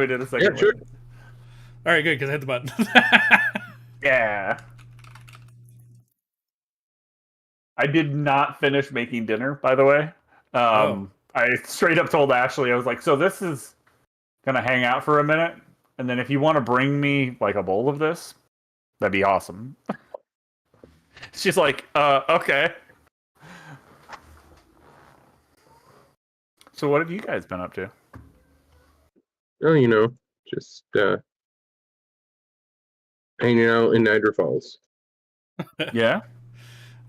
we did a second. Yeah, sure. All right, good, because I hit the button. Yeah. I did not finish making dinner, by the way. I straight up told Ashley, I was like, so this is going to hang out for a minute. And then if you want to bring me like a bowl of this, that'd be awesome. She's like, okay. So what have you guys been up to? Oh, just hanging out in Niagara Falls. Yeah.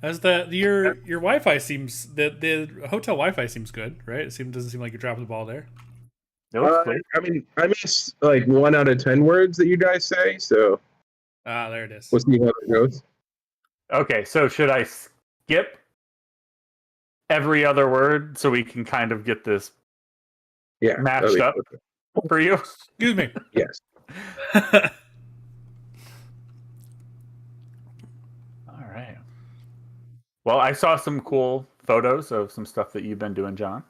As your Wi-Fi seems the hotel Wi-Fi seems good, right? Doesn't seem like you're dropping the ball there. I mean, I miss like 1 out of 10 words that you guys say, so there it is. we'll see how it goes. Okay, so should I skip every other word so we can kind of get this matched up for you? Excuse me. Yes. All right. Well, I saw some cool photos of some stuff that you've been doing, John.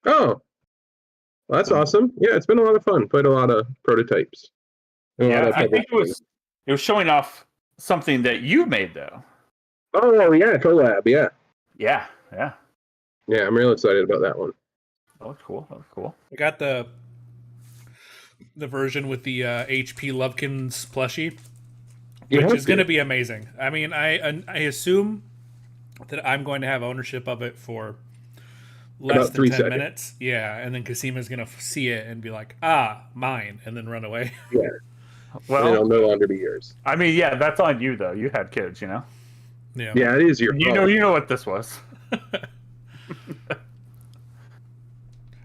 Oh, well, that's awesome. Yeah, it's been a lot of fun. Played a lot of prototypes. I think it was showing off something that you made, though. Oh, yeah, collab, yeah. Yeah. Yeah, I'm real excited about that one. That looks cool. I got the version with the HP Lovekins plushie, which is going to be amazing. I mean, I assume that I'm going to have ownership of it for less than 10 minutes. Yeah, and then Casima's going to see it and be like, mine, and then run away. Yeah. Well, it'll no longer be yours. I mean, yeah, that's on you, though. You had kids, you know? Yeah. Yeah, it is your fault. You know what this was.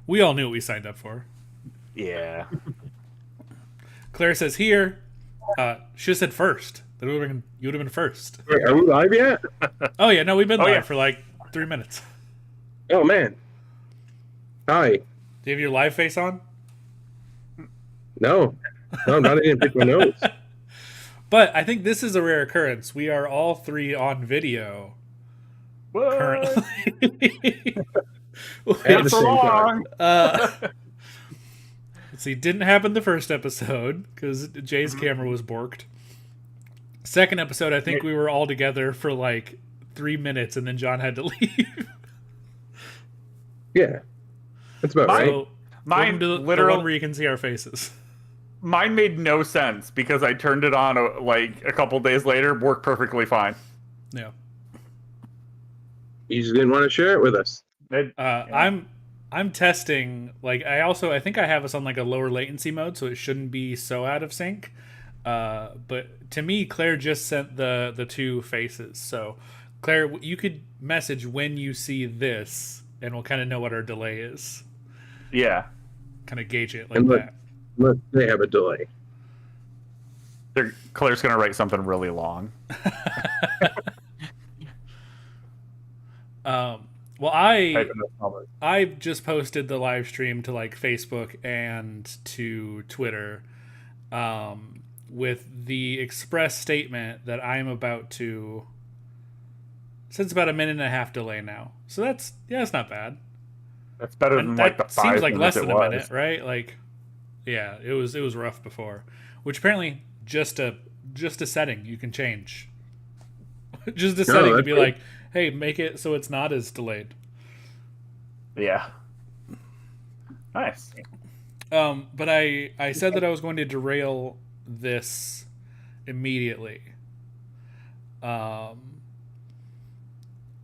We all knew what we signed up for. Yeah. Claire says here, should have said first. You would have been first. Wait, are we live yet? Oh yeah, no, we've been live for like 3 minutes. Oh man. Hi. Do you have your live face on? No, not even pick my nose. But I think this is a rare occurrence. We are all three on video currently. At the same time. Let's see, didn't happen the first episode because Jay's camera was borked. Second episode, I think we were all together for like 3 minutes, and then John had to leave. Yeah, that's about right. Mine literally the one where you can see our faces. Mine made no sense because I turned it on like a couple days later, worked perfectly fine. Yeah. You just didn't want to share it with us. I'm testing. Like I think I have us on like a lower latency mode, so it shouldn't be so out of sync. But to me, Claire just sent the two faces. So Claire, you could message when you see this, and we'll kind of know what our delay is. Yeah. Kind of gauge it like that. Look, they have a delay. Claire's going to write something really long. Well, I just posted the live stream to like Facebook and to Twitter with the express statement that I'm about to. Since about a 1.5 minute delay now, so that's not bad. That's better than like the 5 seems like minutes less than a minute, right? Like, yeah, it was rough before, which apparently just a setting you can change. Just a setting to be good. Like, hey, make it so it's not as delayed. Yeah. Nice. But I said that I was going to derail this immediately.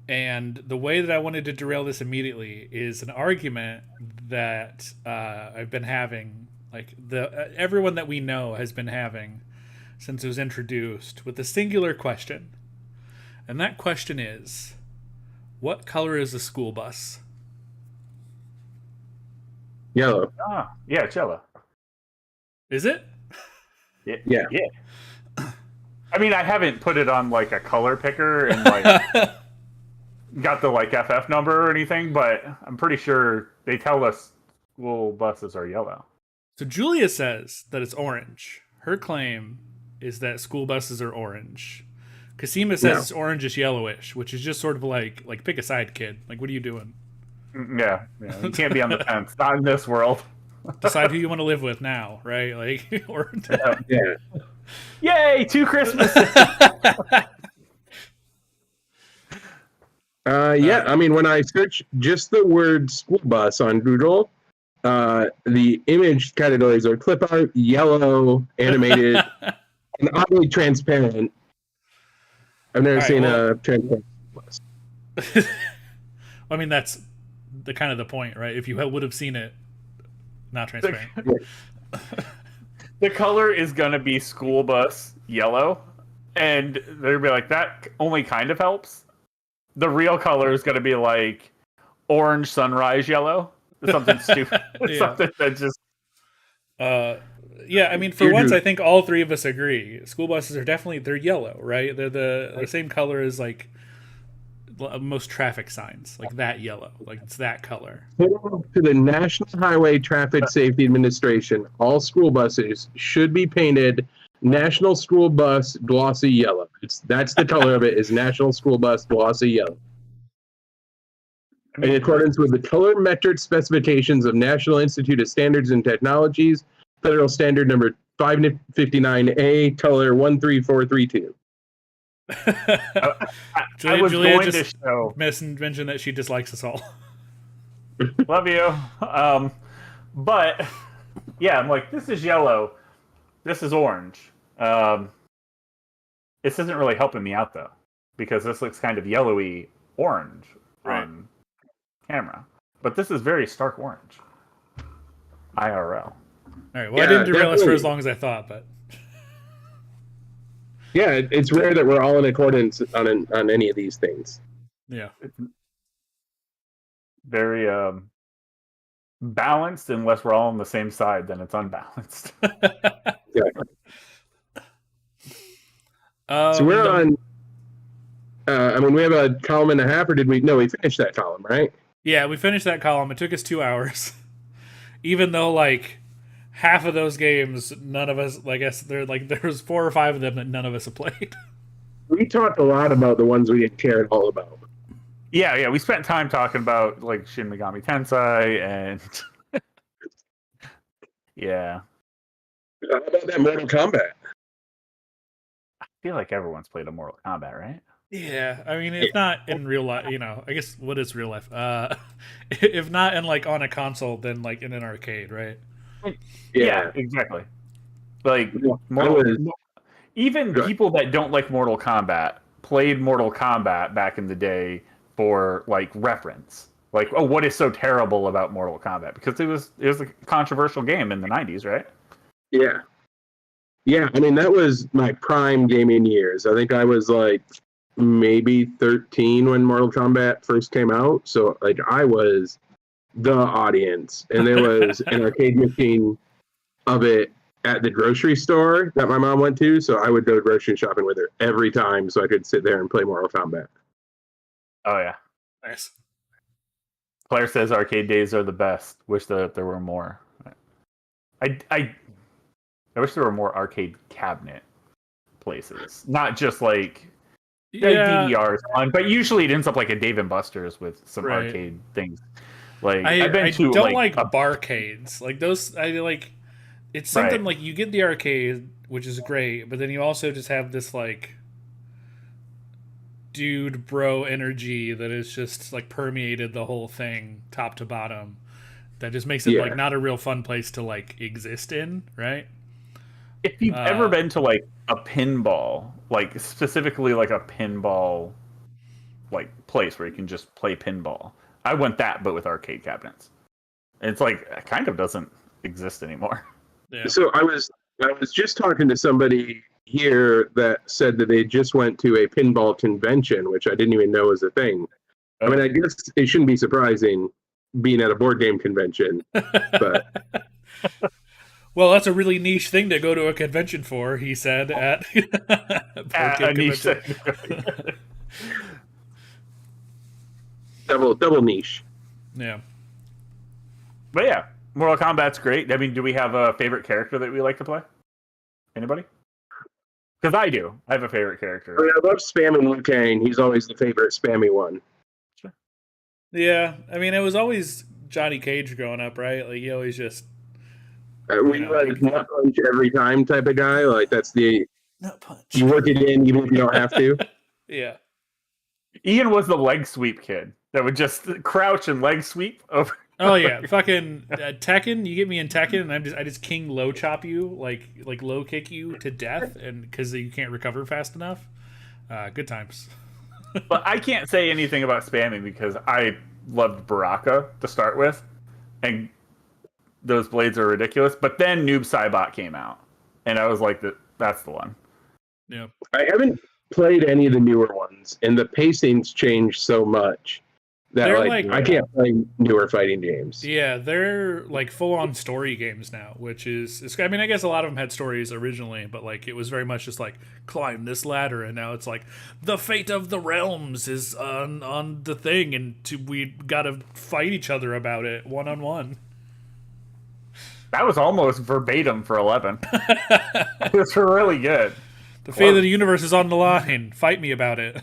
And the way that I wanted to derail this immediately is an argument that I've been having, like everyone that we know has been having since it was introduced, with a singular question. And that question is, what color is the school bus? Yellow. Yeah, it's yellow. Is it? Yeah. I mean, I haven't put it on like a color picker and like got the like FF number or anything, but I'm pretty sure they tell us school buses are yellow. So Julia says that it's orange. Her claim is that school buses are orange. Casima says it's orangish yellowish, which is just sort of like pick a side, kid. Like, what are you doing? Yeah. You can't be on the fence. Not in this world. Decide who you want to live with now, right? Like, or Yeah. Yay, 2 Christmases. Yeah, I mean, when I search just the word school bus on Google, the image categories are clip art, yellow, animated, and oddly transparent. I've never seen a transparent bus. I mean, that's the kind of the point, right? If you would have seen it, not transparent. The color is gonna be school bus yellow, and they're gonna be like, that only kind of helps. The real color is gonna be like orange sunrise yellow, something stupid, something that just. Yeah, I mean, for once, I think all 3 of us agree. School buses are they're yellow, right? They're the same color as like most traffic signs, like that yellow, like it's that color. To the National Highway Traffic Safety Administration, all school buses should be painted National School Bus glossy yellow. That's the color of it, is National School Bus glossy yellow. In accordance with the color metric specifications of National Institute of Standards and Technologies, Federal Standard number 559A, color 13432. Julia just mentioned that she dislikes us all. Love you. But yeah, I'm like, this is yellow. This is orange. This isn't really helping me out though, because this looks kind of yellowy orange on camera. But this is very stark orange. IRL. All right. Well, I didn't derail us for as long as I thought, but yeah, it's rare that we're all in accordance on any of these things. Yeah. It's very balanced, unless we're all on the same side, then it's unbalanced. Yeah. So we're on. I mean, we have a column and a half, or did we? No, we finished that column, right? Yeah, we finished that column. It took us 2 hours, even though like half of those games, none of us. I guess there was 4 or 5 of them that none of us have played. We talked a lot about the ones we didn't care at all about. Yeah, we spent time talking about like Shin Megami Tensei and yeah. How about that Mortal Kombat? I feel like everyone's played a Mortal Kombat, right? Yeah, I mean, if not in real life, I guess what is real life? If not in like on a console, then like in an arcade, right? Yeah, exactly. Like even people that don't like Mortal Kombat played Mortal Kombat back in the day for like reference. Like, oh, what is so terrible about Mortal Kombat? Because it was a controversial game in the 90s, right? Yeah. Yeah, I mean, that was my prime gaming years. I think I was like maybe 13 when Mortal Kombat first came out. So like I was the audience, and there was an arcade machine of it at the grocery store that my mom went to. So I would go grocery shopping with her every time so I could sit there and play Mortal Kombat. Oh, yeah. Nice. Claire says arcade days are the best. Wish that there were more. I wish there were more arcade cabinet places. Not just like DDRs on, but usually it ends up like a Dave and Buster's with some arcade things. Like I don't like a barcades. Like those, I like. It's something like you get the arcade, which is great, but then you also just have this like dude bro energy that is just like permeated the whole thing top to bottom. That just makes it like not a real fun place to like exist in, right? If you've ever been to like a pinball, like specifically like a pinball like place where you can just play pinball, I went that, but with arcade cabinets. And it's like it kind of doesn't exist anymore. Yeah. So I was just talking to somebody here that said that they just went to a pinball convention, which I didn't even know was a thing. I mean, I guess it shouldn't be surprising being at a board game convention, but. Well, that's a really niche thing to go to a convention for, he said at a niche thing. double niche. Yeah. But yeah, Mortal Kombat's great. I mean, do we have a favorite character that we like to play? Anybody? Because I do. I have a favorite character. I love spamming Liu Kang. He's always the favorite spammy one. Sure. Yeah, I mean, it was always Johnny Cage growing up, right? Like he always just Were you like nut punch every time type of guy? Like that's the Nut punch. you work it in even if you don't have to. Yeah. Ian was the leg sweep kid that would just crouch and leg sweep over. Oh yeah, fucking Tekken. You get me in Tekken, and I just king low chop you, like low kick you to death, and because you can't recover fast enough. Good times. But I can't say anything about spamming because I loved Baraka to start with, and those blades are ridiculous. But then Noob Saibot came out, and I was like, that's the one. Yeah. I haven't played any of the newer ones, and the pacing's changed so much that like I can't play newer fighting games. Yeah, they're like full on story games now, which is I mean, I guess a lot of them had stories originally, but like it was very much just like climb this ladder, and now it's like the fate of the realms is on the thing, and we gotta fight each other about it 1-on-1. That was almost verbatim for 11. It was really good. The fate of the universe is on the line. Fight me about it.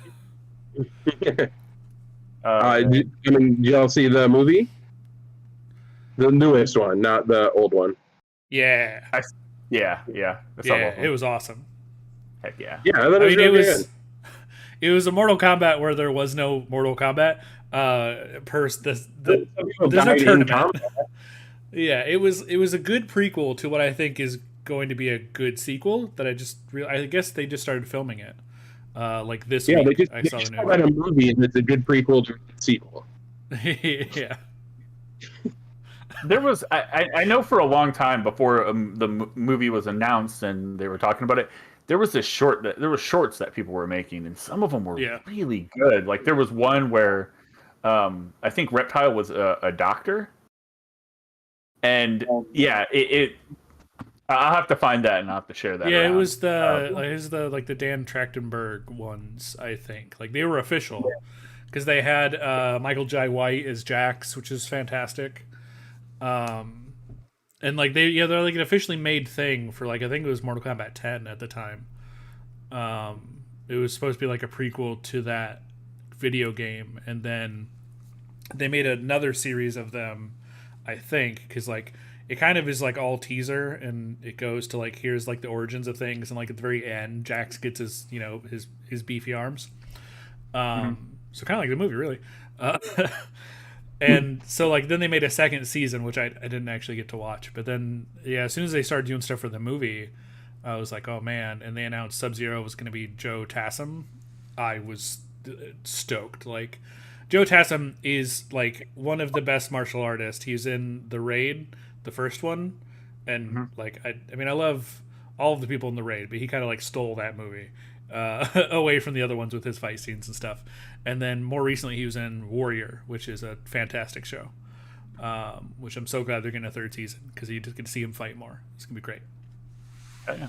Did y'all see the movie? The newest one, not the old one. Yeah. Yeah. It was awesome. Heck yeah. Yeah, I thought it was a Mortal Kombat where there was no Mortal Kombat. There's no tournament. Yeah, it was a good prequel to what I think is going to be a good sequel. That I guess they just started filming it. Like this week, I saw the news. A movie, and it's a good prequel to a sequel. Yeah. There was I know for a long time before the movie was announced and they were talking about it, there was shorts that people were making, and some of them were really good. Like there was one where I think Reptile was a doctor, and I'll have to find that and I'll have to share that. Yeah, it was the Dan Trachtenberg ones, I think. Like they were official because they had Michael Jai White as Jax, which is fantastic. And like they're like an officially made thing for like I think it was Mortal Kombat 10 at the time. It was supposed to be like a prequel to that video game, and then they made another series of them, I think, because like it kind of is like all teaser, and it goes to like here's like the origins of things, and like at the very end, Jax gets his his beefy arms. So kind of like the movie, really. And so like then they made a second season, which I didn't actually get to watch. But then as soon as they started doing stuff for the movie, I was like, oh man! And they announced Sub-Zero was going to be Joe Tassim. I was stoked. Like Joe Tassim is like one of the best martial artists. He's in The Raid, the first one, and like I mean I love all of the people in The Raid, but he kind of like stole that movie away from the other ones with his fight scenes and stuff. And then more recently he was in Warrior, which is a fantastic show, which I'm so glad they're getting a third season because you just get to see him fight more. It's gonna be great. Yeah.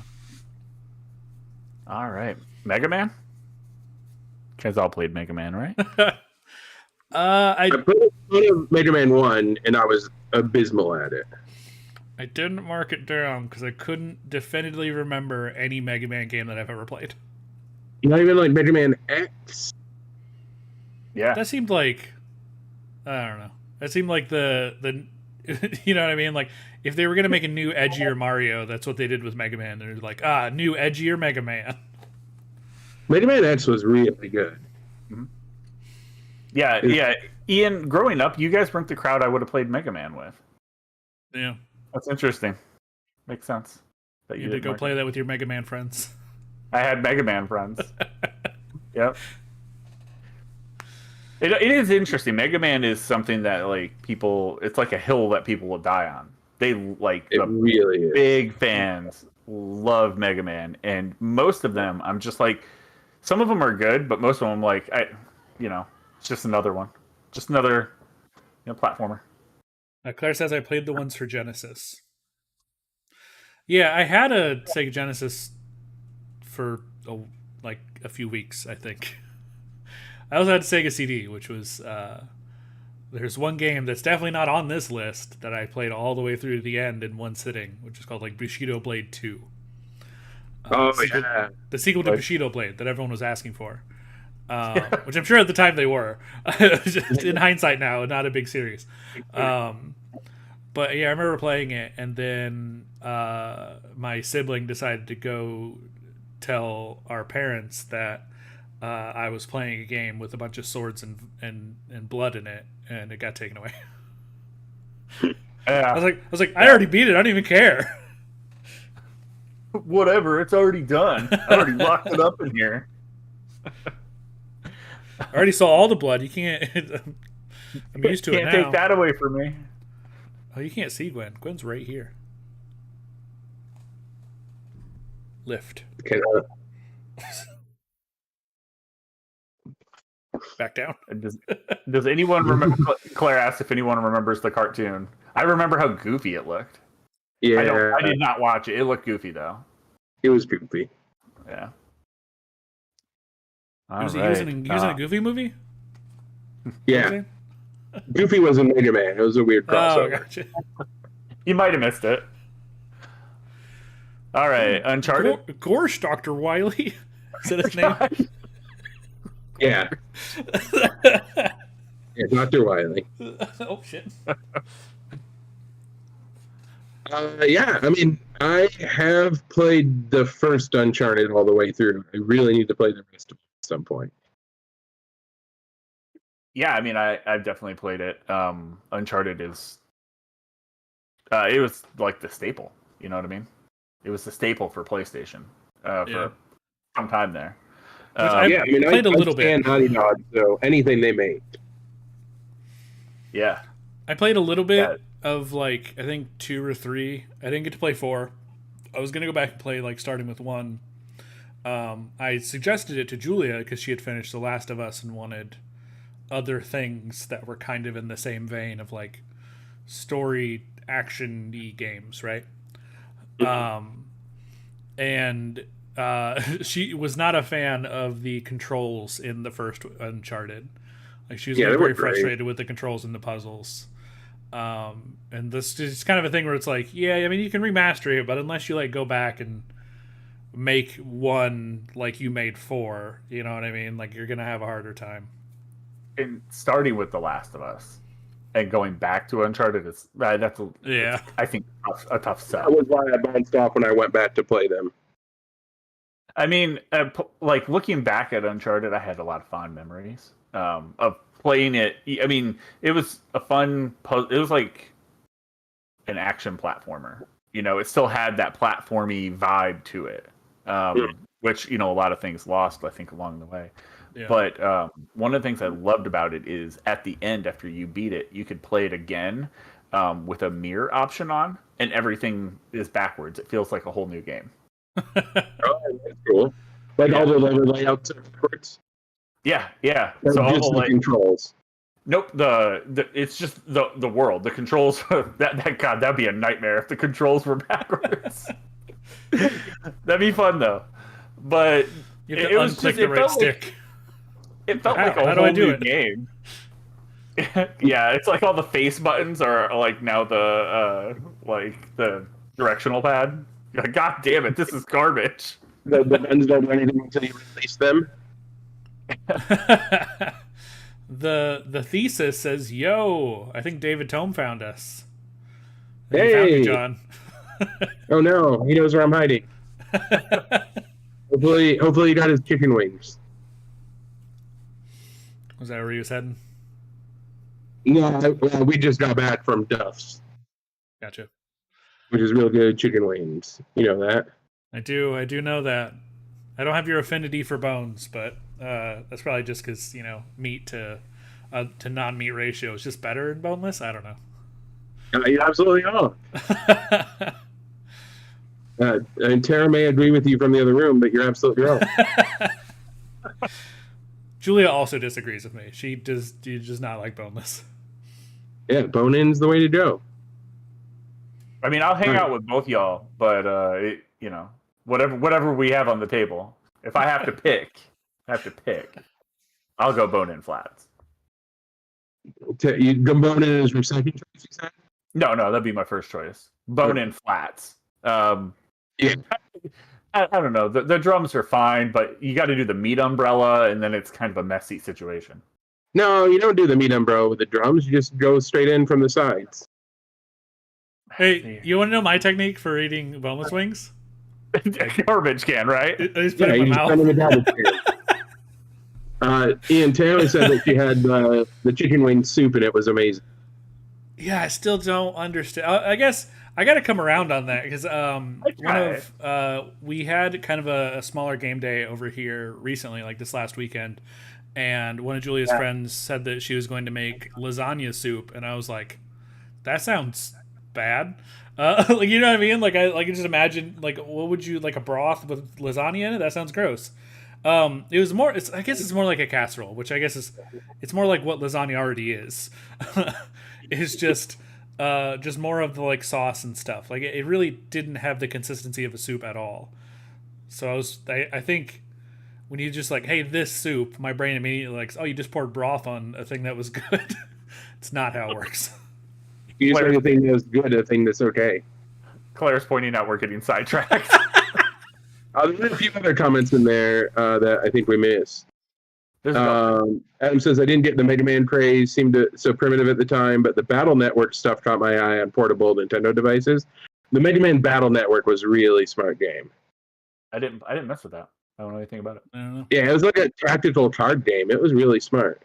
All right, Mega Man. You guys all played Mega Man, right? I played Mega Man 1, and I was abysmal at it. I didn't mark it down because I couldn't definitively remember any Mega Man game that I've ever played. Not even like Mega Man X? Yeah. That seemed like, I don't know. That seemed like the you know what I mean? Like, if they were going to make a new, edgier Mario, that's what they did with Mega Man. They're like, new, edgier Mega Man. Mega Man X was really good. Mm-hmm. Yeah. Ian, growing up, you guys weren't the crowd I would have played Mega Man with. Yeah. That's interesting. Makes sense. That you did go play that with your Mega Man friends. I had Mega Man friends. Yep. It is interesting. Mega Man is something that like people. It's like a hill that people will die on. They like it really is. Big fans love Mega Man, and most of them, I'm just like, some of them are good, but most of them, like it's just another one, just another platformer. Claire says I played the ones for Genesis. Yeah, I had a Sega Genesis for a few weeks, I think. I also had a Sega CD, which was there's one game that's definitely not on this list that I played all the way through to the end in one sitting, which is called like Bushido Blade 2. The sequel to Bushido Blade that everyone was asking for, which I'm sure at the time they were. Just in hindsight now, not a big series. But yeah, I remember playing it, and then my sibling decided to go tell our parents that I was playing a game with a bunch of swords and blood in it, and it got taken away. Yeah. I was like, I already beat it. I don't even care. Whatever, it's already done. I already locked it up in here. I already saw all the blood. You can't. I'm used to it now. Can't take that away from me. Oh, you can't see Gwen. Gwen's right here. Lift. Okay, Back down. Does anyone remember? Claire asked if anyone remembers the cartoon. I remember how goofy it looked. yeah, I did not watch it. It looked goofy though. it was goofy. Yeah. Was he using a Goofy movie? Yeah, Goofy was in Mega Man. It was a weird Oh, crossover. gotcha. You might have missed it. All right, Uncharted. Gorsh, Dr. Wily. Is that his name? Yeah, yeah, Dr. Wily. Oh, shit. Yeah, I mean, I have played the first Uncharted all the way through. I really need to play the rest of it at some point. Yeah, I mean, I've definitely played it. Uncharted is. It was like the staple. You know what I mean? It was the staple for PlayStation for some time there. I played a little bit. Naughty Dog, so anything they made. Yeah. I played a little bit of like I think 2 or 3. I didn't get to play 4. I was gonna go back and play like starting with 1. I suggested it to Julia because she had finished The Last of Us and wanted other things that were kind of in the same vein of like story action-y games, right? And she was not a fan of the controls in the first Uncharted. Like she was very frustrated with the controls in the puzzles. And this is kind of a thing where it's like, yeah, I mean, you can remaster it, but unless you like go back and make 1 like you made 4, you know what I mean? Like you're gonna have a harder time. And starting with The Last of Us and going back to Uncharted is that's I think a tough sell. That was why I bounced off when I went back to play them. I mean, like looking back at Uncharted, I had a lot of fond memories of playing it. I mean, it was a fun it was like an action platformer. You know, it still had that platformy vibe to it, which a lot of things lost, I think, along the way. Yeah. But one of the things I loved about it is at the end, after you beat it, you could play it again with a mirror option on, and everything is backwards. It feels like a whole new game. Oh, that's cool. Like all the level layouts are backwards. Yeah. Or so just the controls. Nope. It's just the world. The controls. That'd be a nightmare if the controls were backwards. That'd be fun though. But you have to unclick the right stick. It felt like a whole new game. Yeah, it's like all the face buttons are like now the directional pad. God damn it, this is garbage. The buttons don't do anything until you release them. The thesis says, "Yo, I think David Tome found us." Hey, he found you, John. Oh no, he knows where I'm hiding. Hopefully he got his chicken wings. Was that where he was heading? No, we just got back from Duff's. Gotcha. Which is real good chicken wings. You know that? I do know that. I don't have your affinity for bones, but that's probably just because meat to non-meat ratio is just better in boneless. I don't know. You absolutely are. And Tara may agree with you from the other room, but you're absolutely wrong. Julia also disagrees with me. She does not like boneless. Yeah, bone-in's the way to go. I mean, I'll hang out with both y'all, but whatever we have on the table. If I have to pick, I'll go bone-in flats. You go bone-in is your second choice, you said? No, that'd be my first choice. Bone-in flats. Yeah. I don't know. The drums are fine, but you got to do the meat umbrella, and then it's kind of a messy situation. No, you don't do the meat umbrella with the drums. You just go straight in from the sides. Hey, you want to know my technique for eating boneless wings? Garbage can, right? I just put it you in my just send them a mouth. garbage can. Ian Taylor said that she had the chicken wing soup and it was amazing. Yeah, I still don't understand. I guess I got to come around on that because we had kind of a smaller game day over here recently, like this last weekend, and one of Julia's friends said that she was going to make lasagna soup, and I was like, that sounds bad. Like, you know what I mean? Like I just imagine, like, what would you like, a broth with lasagna in it? That sounds gross. It was more. I guess it's more like a casserole, which I guess it's more like what lasagna already is. It's just more of the like sauce and stuff. Like it really didn't have the consistency of a soup at all. So I think when you just like, hey, this soup, my brain immediately like, oh, you just poured broth on a thing that was good. It's not how it works. You say the thing that's good, the thing that's okay. Claire's pointing out we're getting sidetracked. There's a few other comments in there that I think we missed. Adam says, I didn't get the Mega Man craze, seemed so primitive at the time, but the Battle Network stuff caught my eye on portable Nintendo devices. The Mega Man Battle Network was a really smart game. I didn't mess with that. I don't know anything about it. I don't know. Yeah, it was like a tactical card game. It was really smart.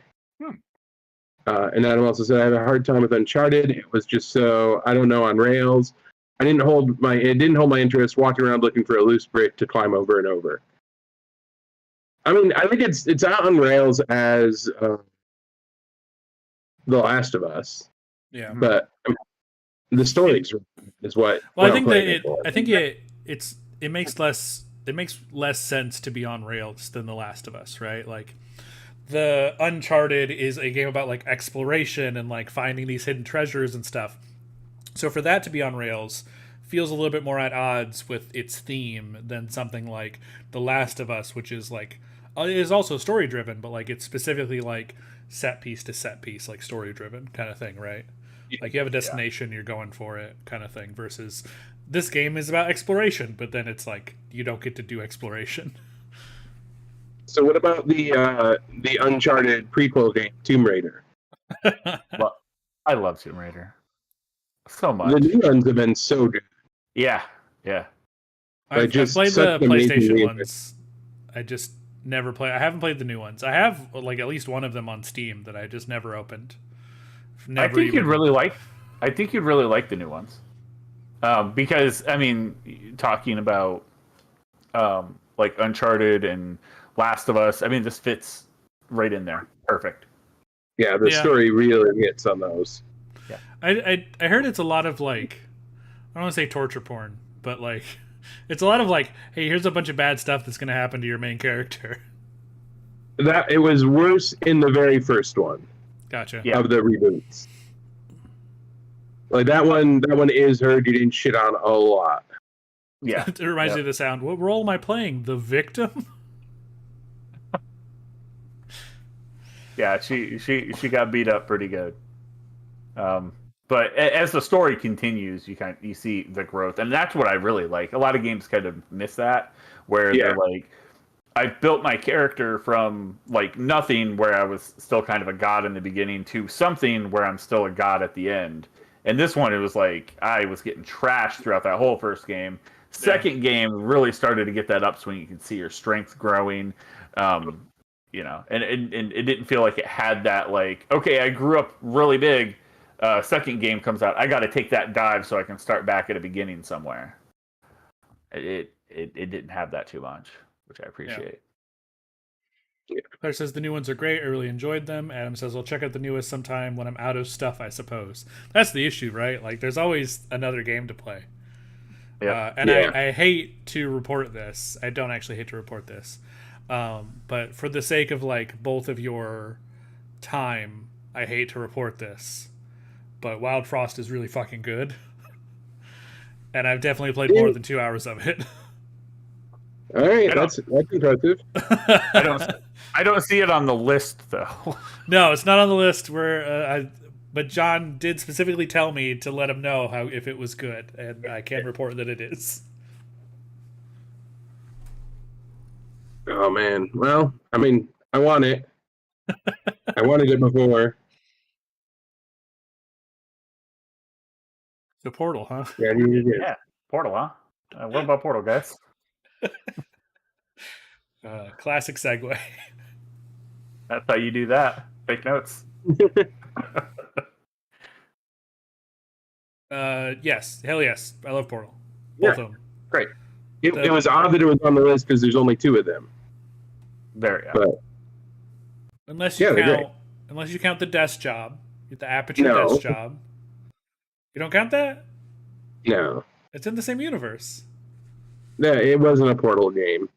And Adam also said, I have a hard time with Uncharted. It was just so, I don't know, on rails. It didn't hold my interest walking around looking for a loose brick to climb over and over. I mean, I think it's out on rails as The Last of Us. Yeah. But the story is what. Well, I think that it makes less sense to be on rails than The Last of Us, right? Like the Uncharted is a game about like exploration and like finding these hidden treasures and stuff. So for that to be on rails feels a little bit more at odds with its theme than something like The Last of Us, which is like it is also story driven, but like it's specifically like set piece to set piece, like story driven kind of thing, right? Like you have a destination, you're going for it kind of thing, versus this game is about exploration, but then it's like you don't get to do exploration. So what about the Uncharted prequel game, Tomb Raider? Well, I love Tomb Raider so much. The new ones have been so good. Yeah. I've played the PlayStation ones. I just never play. I haven't played the new ones. I have like at least one of them on Steam that I just never opened. I think you'd really like the new ones, because I mean, talking about like Uncharted and Last of Us. I mean, this fits right in there, perfect. Yeah, the story really hits on those. Yeah, I heard it's a lot of like, I don't want to say torture porn, but like it's a lot of like, hey, here's a bunch of bad stuff that's going to happen to your main character. That it was worse in the very first one. Gotcha. Of the reboots. Like that one is her getting shit on a lot. Yeah. It reminds me of the sound. What role am I playing? The victim? Yeah, she got beat up pretty good. But as the story continues, you see the growth, and that's what I really like. A lot of games kind of miss that, where they're like, I built my character from like nothing, where I was still kind of a god in the beginning, to something where I'm still a god at the end. And this one, it was like I was getting trashed throughout that whole first game. Second game really started to get that upswing. You can see your strength growing. You know, and it didn't feel like it had that like, okay, I grew up really big. Second game comes out, I got to take that dive so I can start back at a beginning somewhere. It didn't have that too much, which I appreciate. Yeah. Claire says the new ones are great. I really enjoyed them. Adam says I'll check out the newest sometime when I'm out of stuff, I suppose. That's the issue, right? Like there's always another game to play. I hate to report this. I don't actually hate to report this. But for the sake of like both of your time, I hate to report this. But Wild Frost is really fucking good. And I've definitely played more than 2 hours of it. All right, that's impressive. I don't see it on the list though. No, it's not on the list. But John did specifically tell me to let him know if it was good, and I can report that it is. Oh man, well, I mean, I want it. I wanted it before. The Portal, huh? Yeah, you did. Yeah, Portal, huh? What about Portal, guys? Classic segue. That's how you do that. Take notes. Yes, hell yes, I love Portal. Yeah. Both of them. Great. It was odd that it was on the list because there's only 2 of them. Very odd. But Unless Yeah, you they're great. unless you count the desk job, the Aperture No. desk job. You don't count that? no, It's in the same universe. it wasn't a Portal game.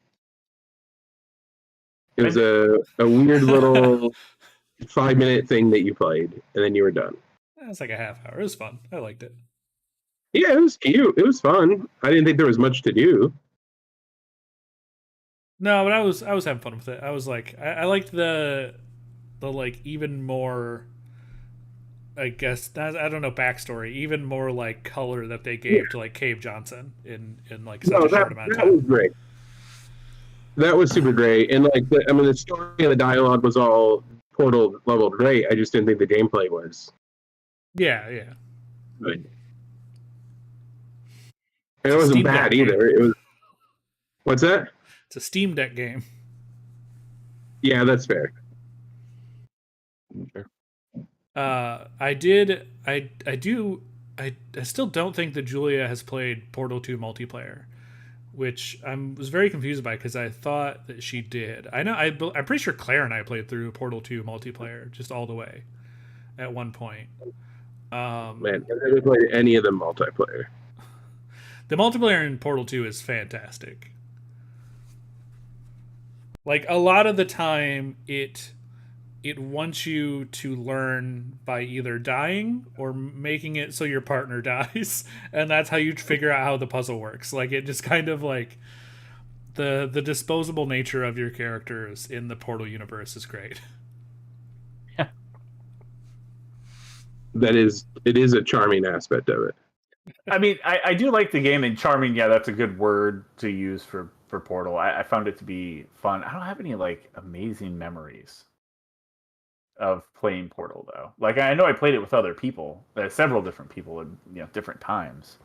It was a weird little 5-minute thing that you played, and then you were done. It's like a half hour. It was fun. I liked it. Yeah, it was cute. It was fun. I didn't think there was much to do. No, but I was having fun with it. I was like, I liked the like even more, I guess I don't know, backstory, even more like color that they gave to like Cave Johnson in like such a short amount of that time. was great. That was super great, and like the story and the dialogue was all Portal level great. I just didn't think the gameplay was Yeah. good. And it wasn't bad either. It was. What's that? It's a Steam Deck game. Yeah, that's fair. I still don't think that Julia has played Portal 2 multiplayer, which was very confused by because I thought that she did. I'm pretty sure Claire and I played through Portal 2 multiplayer just all the way at one point. Man, I've never played any of them multiplayer. The multiplayer in Portal 2 is fantastic. Like a lot of the time it wants you to learn by either dying or making it so your partner dies, and that's how you figure out how the puzzle works. Like it just kind of like the disposable nature of your characters in the Portal universe is great. Yeah. It is a charming aspect of it. I mean, I do like the game, and charming, yeah, that's a good word to use for Portal. I found it to be fun. I don't have any like amazing memories of playing Portal though. Like I know I played it with other people, several different people at different times,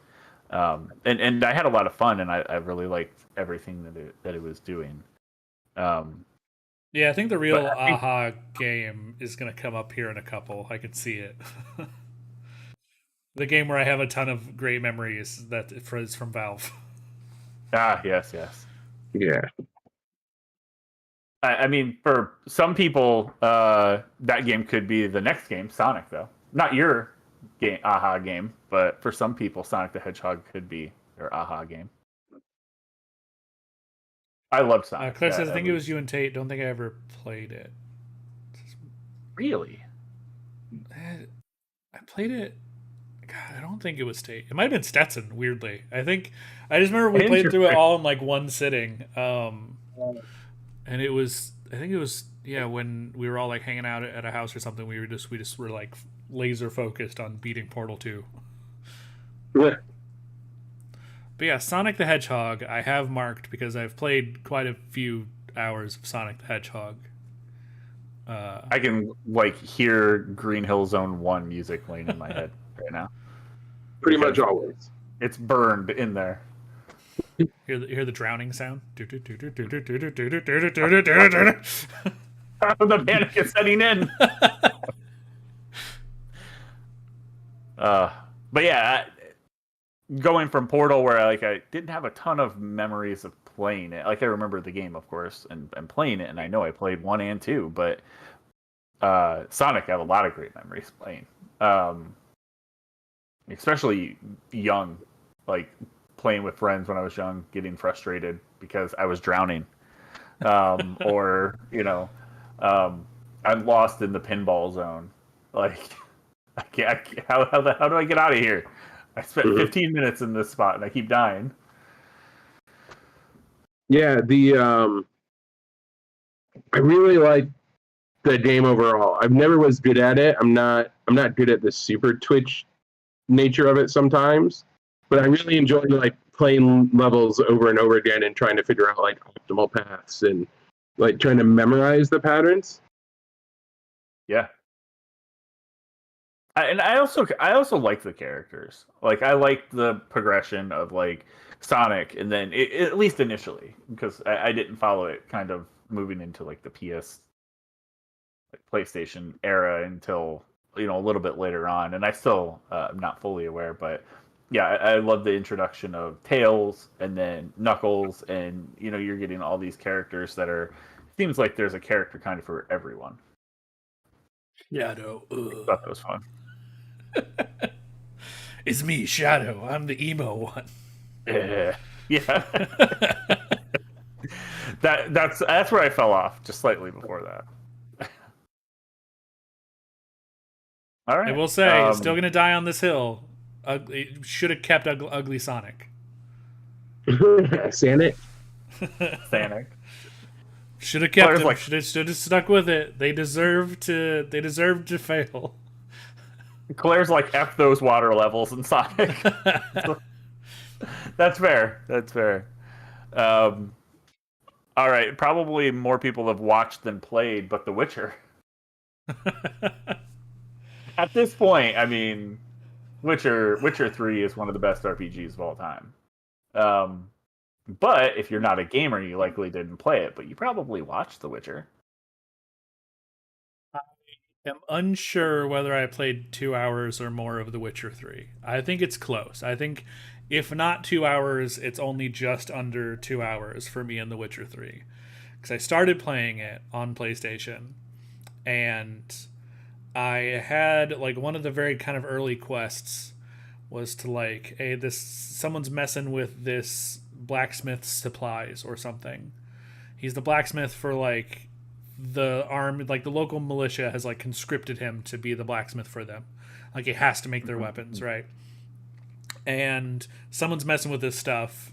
and I had a lot of fun, and I really liked everything that it was doing. Yeah, I think the real aha game is going to come up here in a couple. I can see it. The game where I have a ton of great memories that is from Valve. Ah, yes. Yeah. I mean, for some people, that game could be the next game, Sonic, though. Not your game, aha game, but for some people, Sonic the Hedgehog could be their aha game. I loved Sonic. Claire says, I think it was you and Tate. Don't think I ever played it. Really? I played it. God, I don't think it was Tate. It might have been Stetson, weirdly. I just remember we played through it all in like one sitting. And I think it was when we were all like hanging out at a house or something, we just were like laser focused on beating Portal 2. Yeah. But yeah, Sonic the Hedgehog I have marked because I've played quite a few hours of Sonic the Hedgehog. I can like hear Green Hill Zone 1 music playing in my head right now. Pretty much always. It's burned in there. Hear the drowning sound? The panic is setting in. But yeah, going from Portal, where I didn't have a ton of memories of playing it. Like I remember the game, of course, and playing it, and I know I played 1 and 2, but Sonic I have a lot of great memories playing. Especially young, like playing with friends when I was young, getting frustrated because I was drowning, or I'm lost in the pinball zone. Like, I can't. How do I get out of here? I spent 15 minutes in this spot and I keep dying. Yeah, I really like the game overall. I've never was good at it. I'm not good at the super twitch nature of it sometimes, but I really enjoy like playing levels over and over again and trying to figure out like optimal paths and like trying to memorize the patterns. Yeah. I also like the characters. Like I like the progression of like Sonic, and then at least initially, because I didn't follow it kind of moving into like the PS like PlayStation era until a little bit later on, and I still am not fully aware, but yeah, I love the introduction of Tails and then Knuckles, and you're getting all these characters that are. Seems like there's a character kind of for everyone. Shadow. I thought that was fun. It's me, Shadow. I'm the emo one. Yeah. That's where I fell off just slightly before that. All right. I will say, it's still gonna die on this hill. Ugly should have kept ugly Sonic. Sonic. Sonic. Should have kept him. Should have stuck with it. They deserve to fail. Claire's like F those water levels in Sonic. That's fair. That's fair. All right. Probably more people have watched than played, but The Witcher. At this point, I mean, Witcher 3 is one of the best RPGs of all time. But if you're not a gamer, you likely didn't play it, but you probably watched The Witcher. I'm unsure whether I played 2 hours or more of The Witcher 3. I think it's close. I think if not 2 hours, it's only just under 2 hours for me in The Witcher 3. Because I started playing it on PlayStation, and I had like one of the very kind of early quests was to like, hey, someone's messing with this blacksmith's supplies or something. He's the blacksmith for like the the local militia has like conscripted him to be the blacksmith for them. Like he has to make their weapons, right? And someone's messing with this stuff,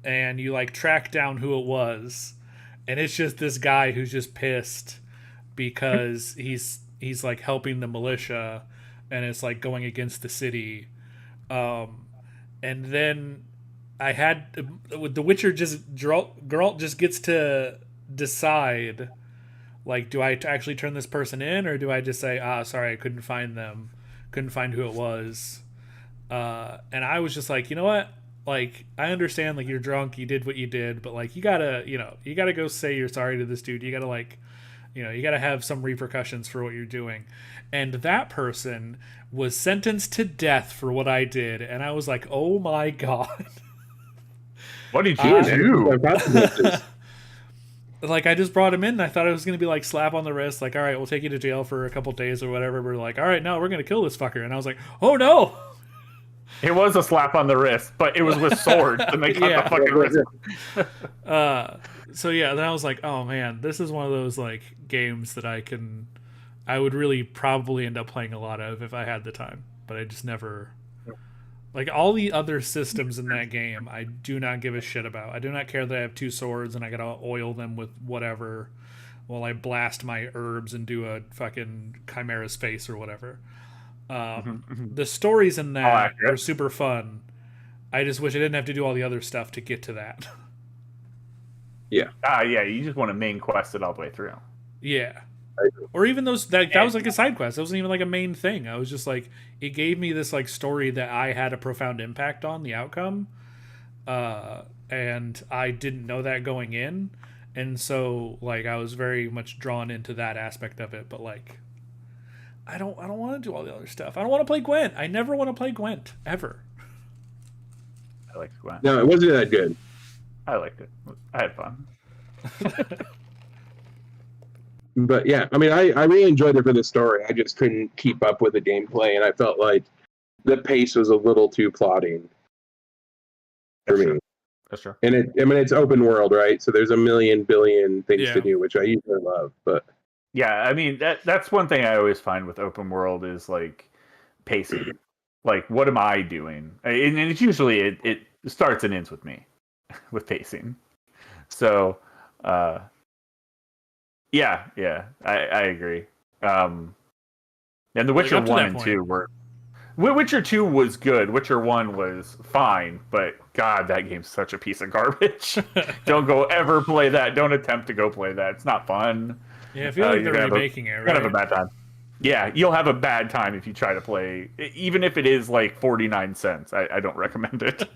and you like track down who it was, and it's just this guy who's just pissed because he's like helping the militia, and it's like going against the city. And then I had with The Witcher, just Geralt just gets to decide, like, do I actually turn this person in, or do I just say, sorry, I couldn't find who it was. And I was just like, you know what? Like, I understand, like, you're drunk, you did what you did, but like, you gotta go say you're sorry to this dude. You gotta like, you gotta have some repercussions for what you're doing. And that person was sentenced to death for what I did. And I was like, oh my God. What did you do? Like, I just brought him in, and I thought it was going to be like slap on the wrist. Like, all right, we'll take you to jail for a couple days or whatever. We're like, all right, no, we're going to kill this fucker. And I was like, oh no. It was a slap on the wrist, but it was with swords, and they cut the fucking wrist. So yeah, then I was like, oh man, this is one of those like games that I would really probably end up playing a lot of if I had the time, but I just never. Like, all the other systems in that game, I do not give a shit about. I do not care that I have 2 swords and I gotta oil them with whatever while I blast my herbs and do a fucking Chimera's face or whatever. The stories in that are super fun. I just wish I didn't have to do all the other stuff to get to that. Yeah. Yeah, you just want to main quest it all the way through. Yeah. Or even those that was like a side quest. It wasn't even like a main thing. I was just like, it gave me this like story that I had a profound impact on the outcome, and I didn't know that going in, and so like I was very much drawn into that aspect of it. But like, I don't want to do all the other stuff. I don't want to play Gwent. I never want to play Gwent ever. I liked Gwent. No, it wasn't that good. I liked it. I had fun. But yeah, I mean, I really enjoyed it for the story. I just couldn't keep up with the gameplay, and I felt like the pace was a little too plodding for me. That's true. And it's open world, right? So there's a million billion things to do, which I usually love. But yeah, I mean that's one thing I always find with open world is like pacing. Like, what am I doing? And it's usually it starts and ends with me with pacing. So. Yeah, I agree. And The Witcher 1 and 2 were... Witcher 2 was good. Witcher 1 was fine, but God, that game's such a piece of garbage. Don't go ever play that. Don't attempt to go play that. It's not fun. Yeah, I feel like they're remaking it, right? You're gonna have a bad time. Yeah, you'll have a bad time if you try to play, even if it is like 49 cents. I don't recommend it.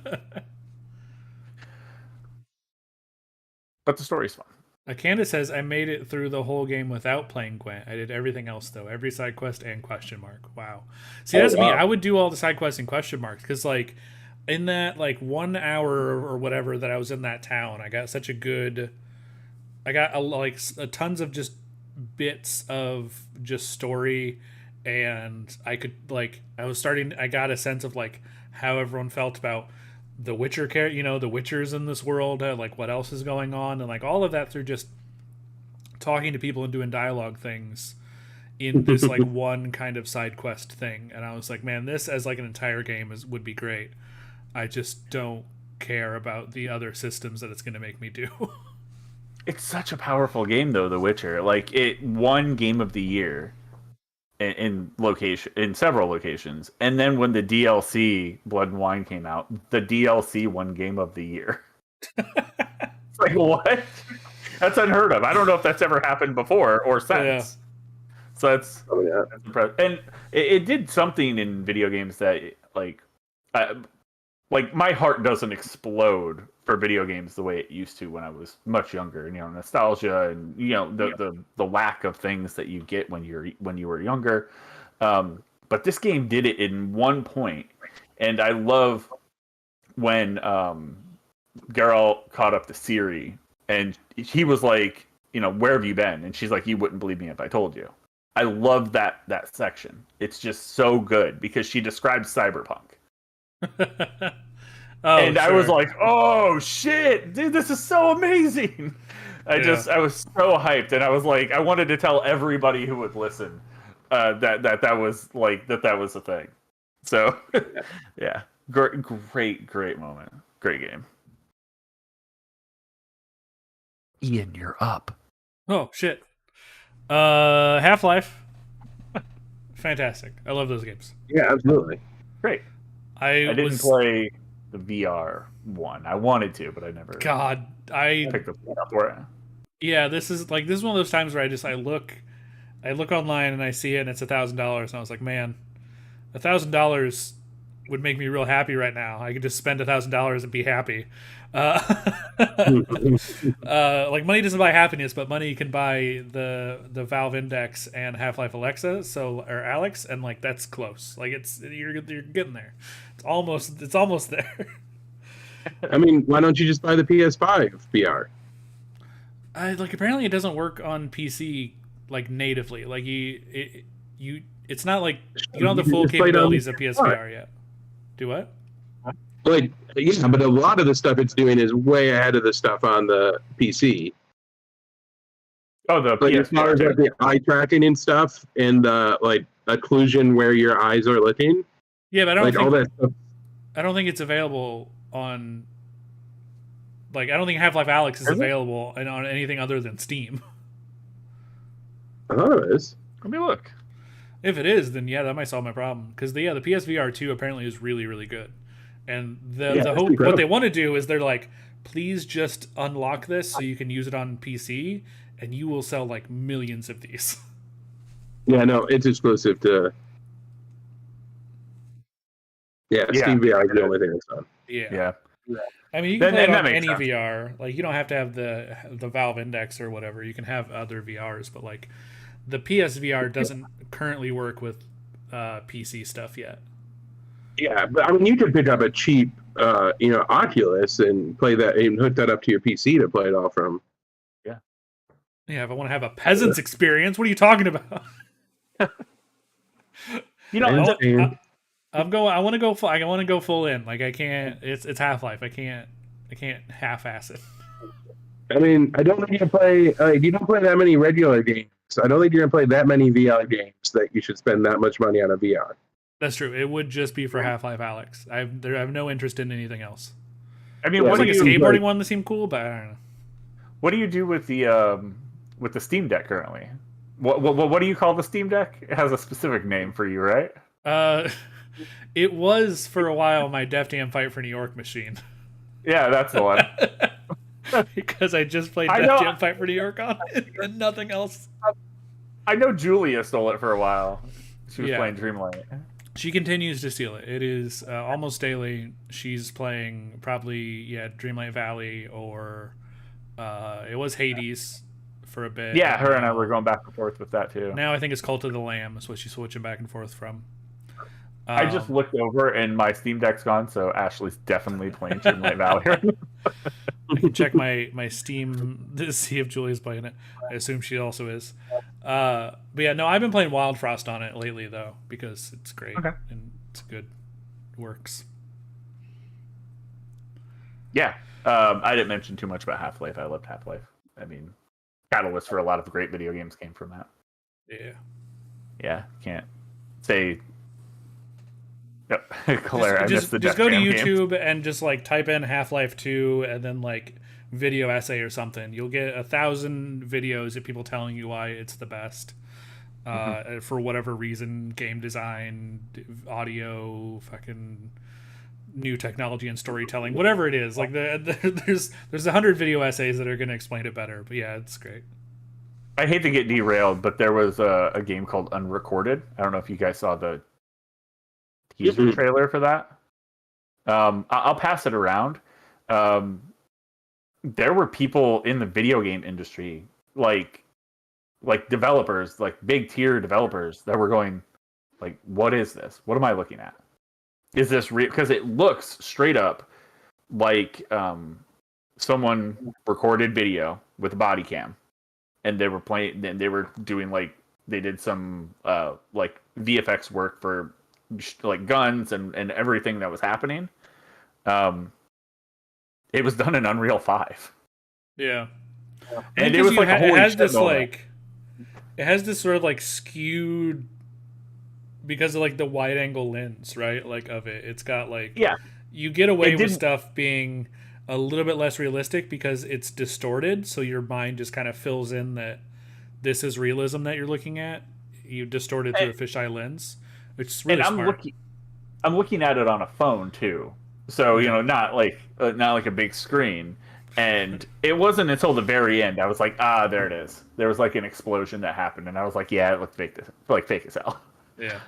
But the story's fun. Candace says, I made it through the whole game without playing Gwent. I did everything else, though. Every side quest and question mark. Wow. See, that's me. I would do all the side quests and question marks. Because, like, in that, like, 1 hour or whatever that I was in that town, I got such a good... I got, tons of just bits of just story. And I could, like... I got a sense of, like, how everyone felt about... the Witcher character, the Witchers in this world, like what else is going on, and like all of that through just talking to people and doing dialogue things in this like one kind of side quest thing. And I was like, man, this as like an entire game would be great. I just don't care about the other systems that it's going to make me do. It's such a powerful game, though, The Witcher. Like, it won Game of the Year in several locations, and then when the DLC Blood and Wine came out, the DLC won Game of the Year. It's like, what? That's unheard of. I don't know if that's ever happened before or since. Yeah. So that's impressive. And it did something in video games that like my heart doesn't explode for video games the way it used to when I was much younger. Nostalgia and the lack of things that you get when you were younger. But this game did it in one point, and I love when Geralt caught up to Ciri, and he was like, where have you been? And she's like, you wouldn't believe me if I told you. I love that section. It's just so good because she describes cyberpunk. And sure. I was like, oh shit, dude, this is so amazing. I was so hyped, and I was like, I wanted to tell everybody who would listen that was a thing. So yeah, great moment, great game. Ian, you're up. Oh shit. Half-Life. Fantastic. I love those games. Yeah, absolutely. Great. I didn't play the VR one. I wanted to, but I never. God, I picked up for it. Yeah, this is one of those times where I look online and I see it and it's $1,000, and I was like, man, $1,000 would make me real happy right now. I could just spend $1,000 and be happy. Like money doesn't buy happiness, but money can buy the Valve Index and Half-Life Alexa, or Alex, and like that's close. Like you're getting there. It's almost there. I mean, why don't you just buy the PS5 VR? Apparently it doesn't work on PC like natively. Like it's not like you don't have the full capabilities of PSVR yet. Do what? Like, yeah, but a lot of the stuff it's doing is way ahead of the stuff on the PC. Oh, the like, as far as like the eye tracking and stuff, and like occlusion where your eyes are looking. Yeah, but all that stuff. I don't think it's available on. Like, I don't think Half-Life Alyx is available on anything other than Steam. Oh, it is. Let me look. If it is, then yeah, that might solve my problem. Because the PSVR 2 apparently is really, really good. And what they want to do is they're like, please just unlock this so you can use it on PC, and you will sell like millions of these. Yeah, no, it's exclusive to. Yeah, Steam VR is the only thing that's on. Yeah. I mean, you can play it on any VR. Like, you don't have to have the Valve Index or whatever. You can have other VRs, but like the PSVR doesn't currently work with PC stuff yet. Yeah, but I mean, you could pick up a cheap, Oculus and play that and hook that up to your PC to play it all from. Yeah. Yeah, if I want to have a peasant's experience, what are you talking about? I want to go full in. Like, I can't. It's Half-Life. I can't half-ass it. I mean, I don't think you can play. You don't play that many regular games. I don't think you're gonna play that many VR games that you should spend that much money on a VR. That's true. It would just be for Half-Life Alyx. I have no interest in anything else. I mean, what's like a skateboarding one that seemed cool, but I don't know. What do you do with the Steam Deck currently? What do you call the Steam Deck? It has a specific name for you, right? It was for a while my Def Jam Fight for New York machine. Yeah, that's the one. Because I just played Def Jam Fight for New York on it and nothing else. I know Julia stole it for a while. She was playing Dreamlight. She continues to steal it. It is almost daily. She's playing probably Dreamlight Valley or it was Hades for a bit. Yeah, her and I were going back and forth with that too. Now I think it's Cult of the Lamb is what she's switching back and forth from. I just looked over and my Steam Deck's gone, so Ashley's definitely playing Dreamlight Valley. I can check my Steam to see if Julie's playing it. I assume she also is. But yeah, no, I've been playing Wild Frost on it lately though because it's great and it's good. It works. Yeah, I didn't mention too much about Half-Life. I loved Half-Life. I mean, catalyst for a lot of great video games came from that. Yeah, can't say. Yep. Claire, I missed the just go to YouTube games. and just like type in Half-Life 2 and then like video essay or something. You'll get 1,000 videos of people telling you why it's the best for whatever reason, game design, audio, fucking new technology and storytelling, whatever it is. Like there's 100 video essays that are going to explain it better. But yeah, it's great. I hate to get derailed, but there was a game called Unrecorded. I don't know if you guys saw the teaser trailer for that. I'll pass it around. There were people in the video game industry, like developers, like big tier developers, that were going, like, "What is this? What am I looking at? Is this real?" Because it looks straight up like someone recorded video with a body cam, and they were playing. Then they were doing they did some like VFX work for like guns and everything that was happening. It was done in Unreal 5. Yeah. And it was like a holy shit moment. It has this sort of like skewed because of like the wide angle lens, right? Like of it. It's got like you get away with stuff being a little bit less realistic because it's distorted, so your mind just kind of fills in that this is realism that you're looking at. You distort it through a fisheye lens. Which is really smart. I'm looking at it on a phone too, so not like a big screen. And it wasn't until the very end I was like, there it is. There was like an explosion that happened, and I was like, yeah, it looked fake as hell. Yeah.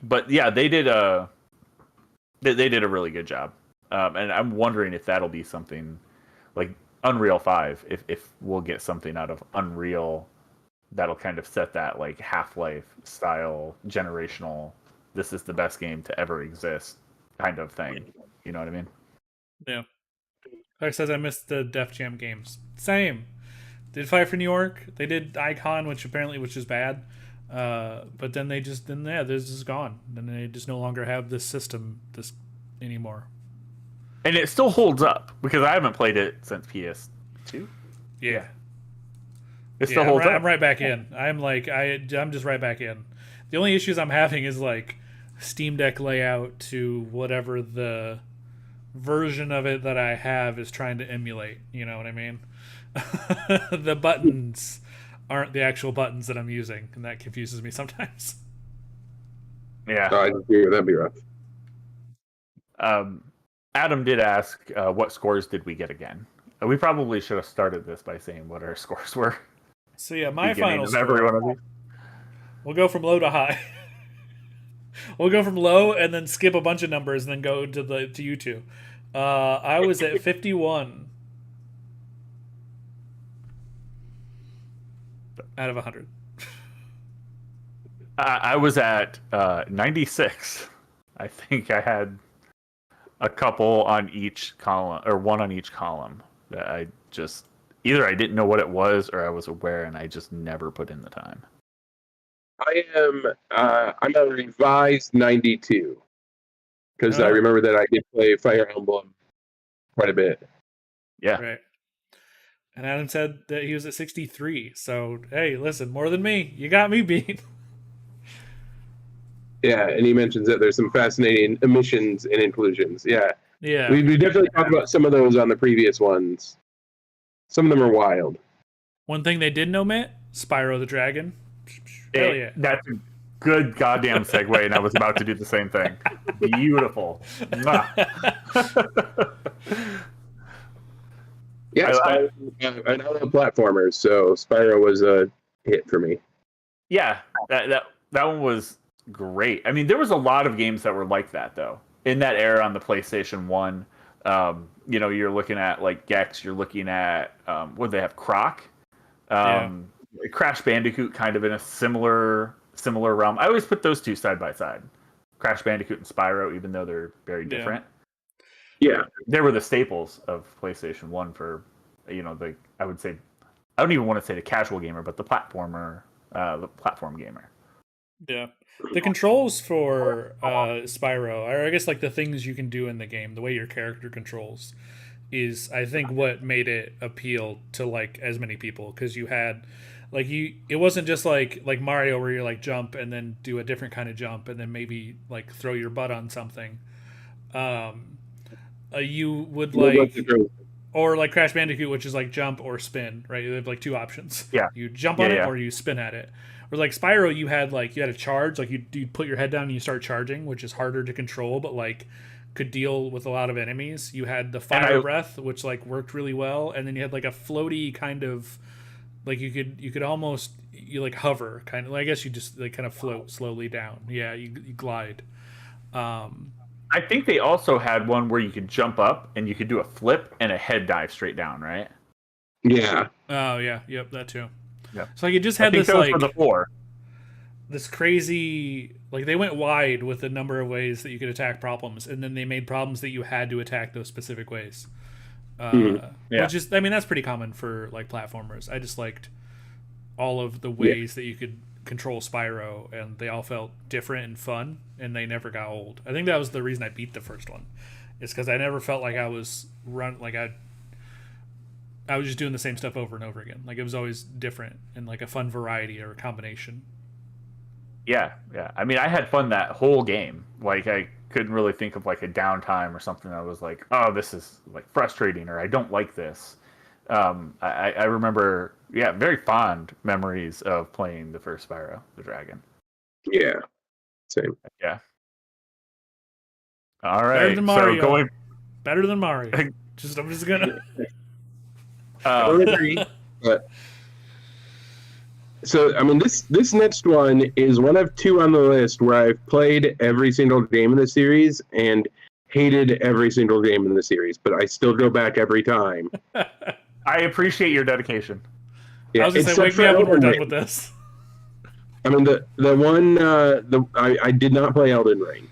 But yeah, they did a really good job, and I'm wondering if that'll be something like Unreal 5. If we'll get something out of Unreal. That'll kind of set that like Half-Life style generational, this is the best game to ever exist kind of thing. You know what I mean? Yeah. Claire says I missed the Def Jam games. Same. Did Fire for New York. They did Icon, which is bad. But then this is gone. And they just no longer have this system anymore. And it still holds up because I haven't played it since PS2. Yeah. It still holds up. I'm right back in. I'm just right back in. The only issues I'm having is like Steam Deck layout to whatever the version of it that I have is trying to emulate. You know what I mean? The buttons aren't the actual buttons that I'm using, and that confuses me sometimes. Yeah. That'd be rough. Adam did ask, what scores did we get again? We probably should have started this by saying what our scores were. So yeah, my final score. Every one of these. We'll go from low to high. We'll go from low and then skip a bunch of numbers and then go to you two. I was at 51 out of 100. I was at 96. I think I had a couple on each column, or one on each column, that I just either I didn't know what it was or I was aware and I just never put in the time. I'm a revised 92 because I remember that I did play Fire Emblem quite a bit. Yeah. Right. And Adam said that he was at 63. So, hey, listen, more than me. You got me beat. Yeah, and he mentions that there's some fascinating emissions and inclusions. Yeah. Yeah. We definitely talked about some of those on the previous ones. Some of them are wild. One thing they didn't omit, Spyro the Dragon. Hell yeah. That's a good goddamn segue, and I was about to do the same thing. Beautiful. Yeah, I love platformers, so Spyro was a hit for me. Yeah, that one was great. I mean, there was a lot of games that were like that though. In that era on the PlayStation 1, you're looking at like Gex, you're looking at what do they have, Croc? Crash Bandicoot kind of in a similar realm. I always put those two side by side. Crash Bandicoot and Spyro, even though they're very different. Yeah. They were the staples of PlayStation 1 for, I would say, I don't even want to say the casual gamer, but the platform gamer. Yeah. The controls for Spyro, or I guess like the things you can do in the game, the way your character controls, is I think what made it appeal to like as many people, because you had like it wasn't just like Mario where you like jump and then do a different kind of jump and then maybe like throw your butt on something. You would like, or like Crash Bandicoot, which is like jump or spin, right? You have like two options. Yeah, you jump on it or you spin at it. Or like Spyro, you had a charge, like you'd put your head down and you start charging, which is harder to control, but like could deal with a lot of enemies. You had the fire breath, which like worked really well, and then you had like a floaty kind of, like you could almost like hover kind of. I guess you just like kind of float slowly down. Yeah, you glide. I think they also had one where you could jump up and you could do a flip and a head dive straight down, right? Yeah. Oh yeah, yep, that too. Yeah. So like it just had this like the 4. This crazy, like they went wide with the number of ways that you could attack problems, and then they made problems that you had to attack those specific ways. Which is, I mean, that's pretty common for like platformers. I just liked all of the ways that you could control Spyro, and they all felt different and fun, and they never got old. I think that was the reason I beat the first one, is because I never felt like I was I was just doing the same stuff over and over again. Like it was always different and like a fun variety or a combination. Yeah. I mean, I had fun that whole game. Like I couldn't really think of like a downtime or something that was like, oh, this is like frustrating or I don't like this. I remember, very fond memories of playing the first Spyro the Dragon. Yeah, same. Yeah. All right. Better than Mario. Better than Mario. I'm just gonna. I don't agree, but so I mean, this next one is one of two on the list where I've played every single game in the series and hated every single game in the series, but I still go back every time. I appreciate your dedication. Yeah, I was gonna say, wake me up when we're done with this. I mean, I did not play Elden Ring,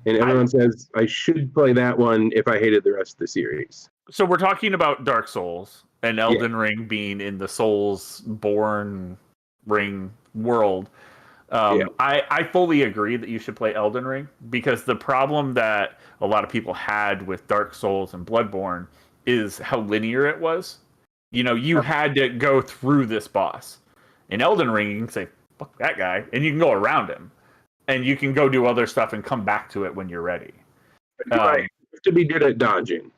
and everyone says I should play that one if I hated the rest of the series. So we're talking about Dark Souls and Elden Ring being in the Souls-born ring world. I fully agree that you should play Elden Ring, because the problem that a lot of people had with Dark Souls and Bloodborne is how linear it was. You had to go through this boss. In Elden Ring, you can say, fuck that guy, and you can go around him. And you can go do other stuff and come back to it when you're ready. You have to be good at dodging.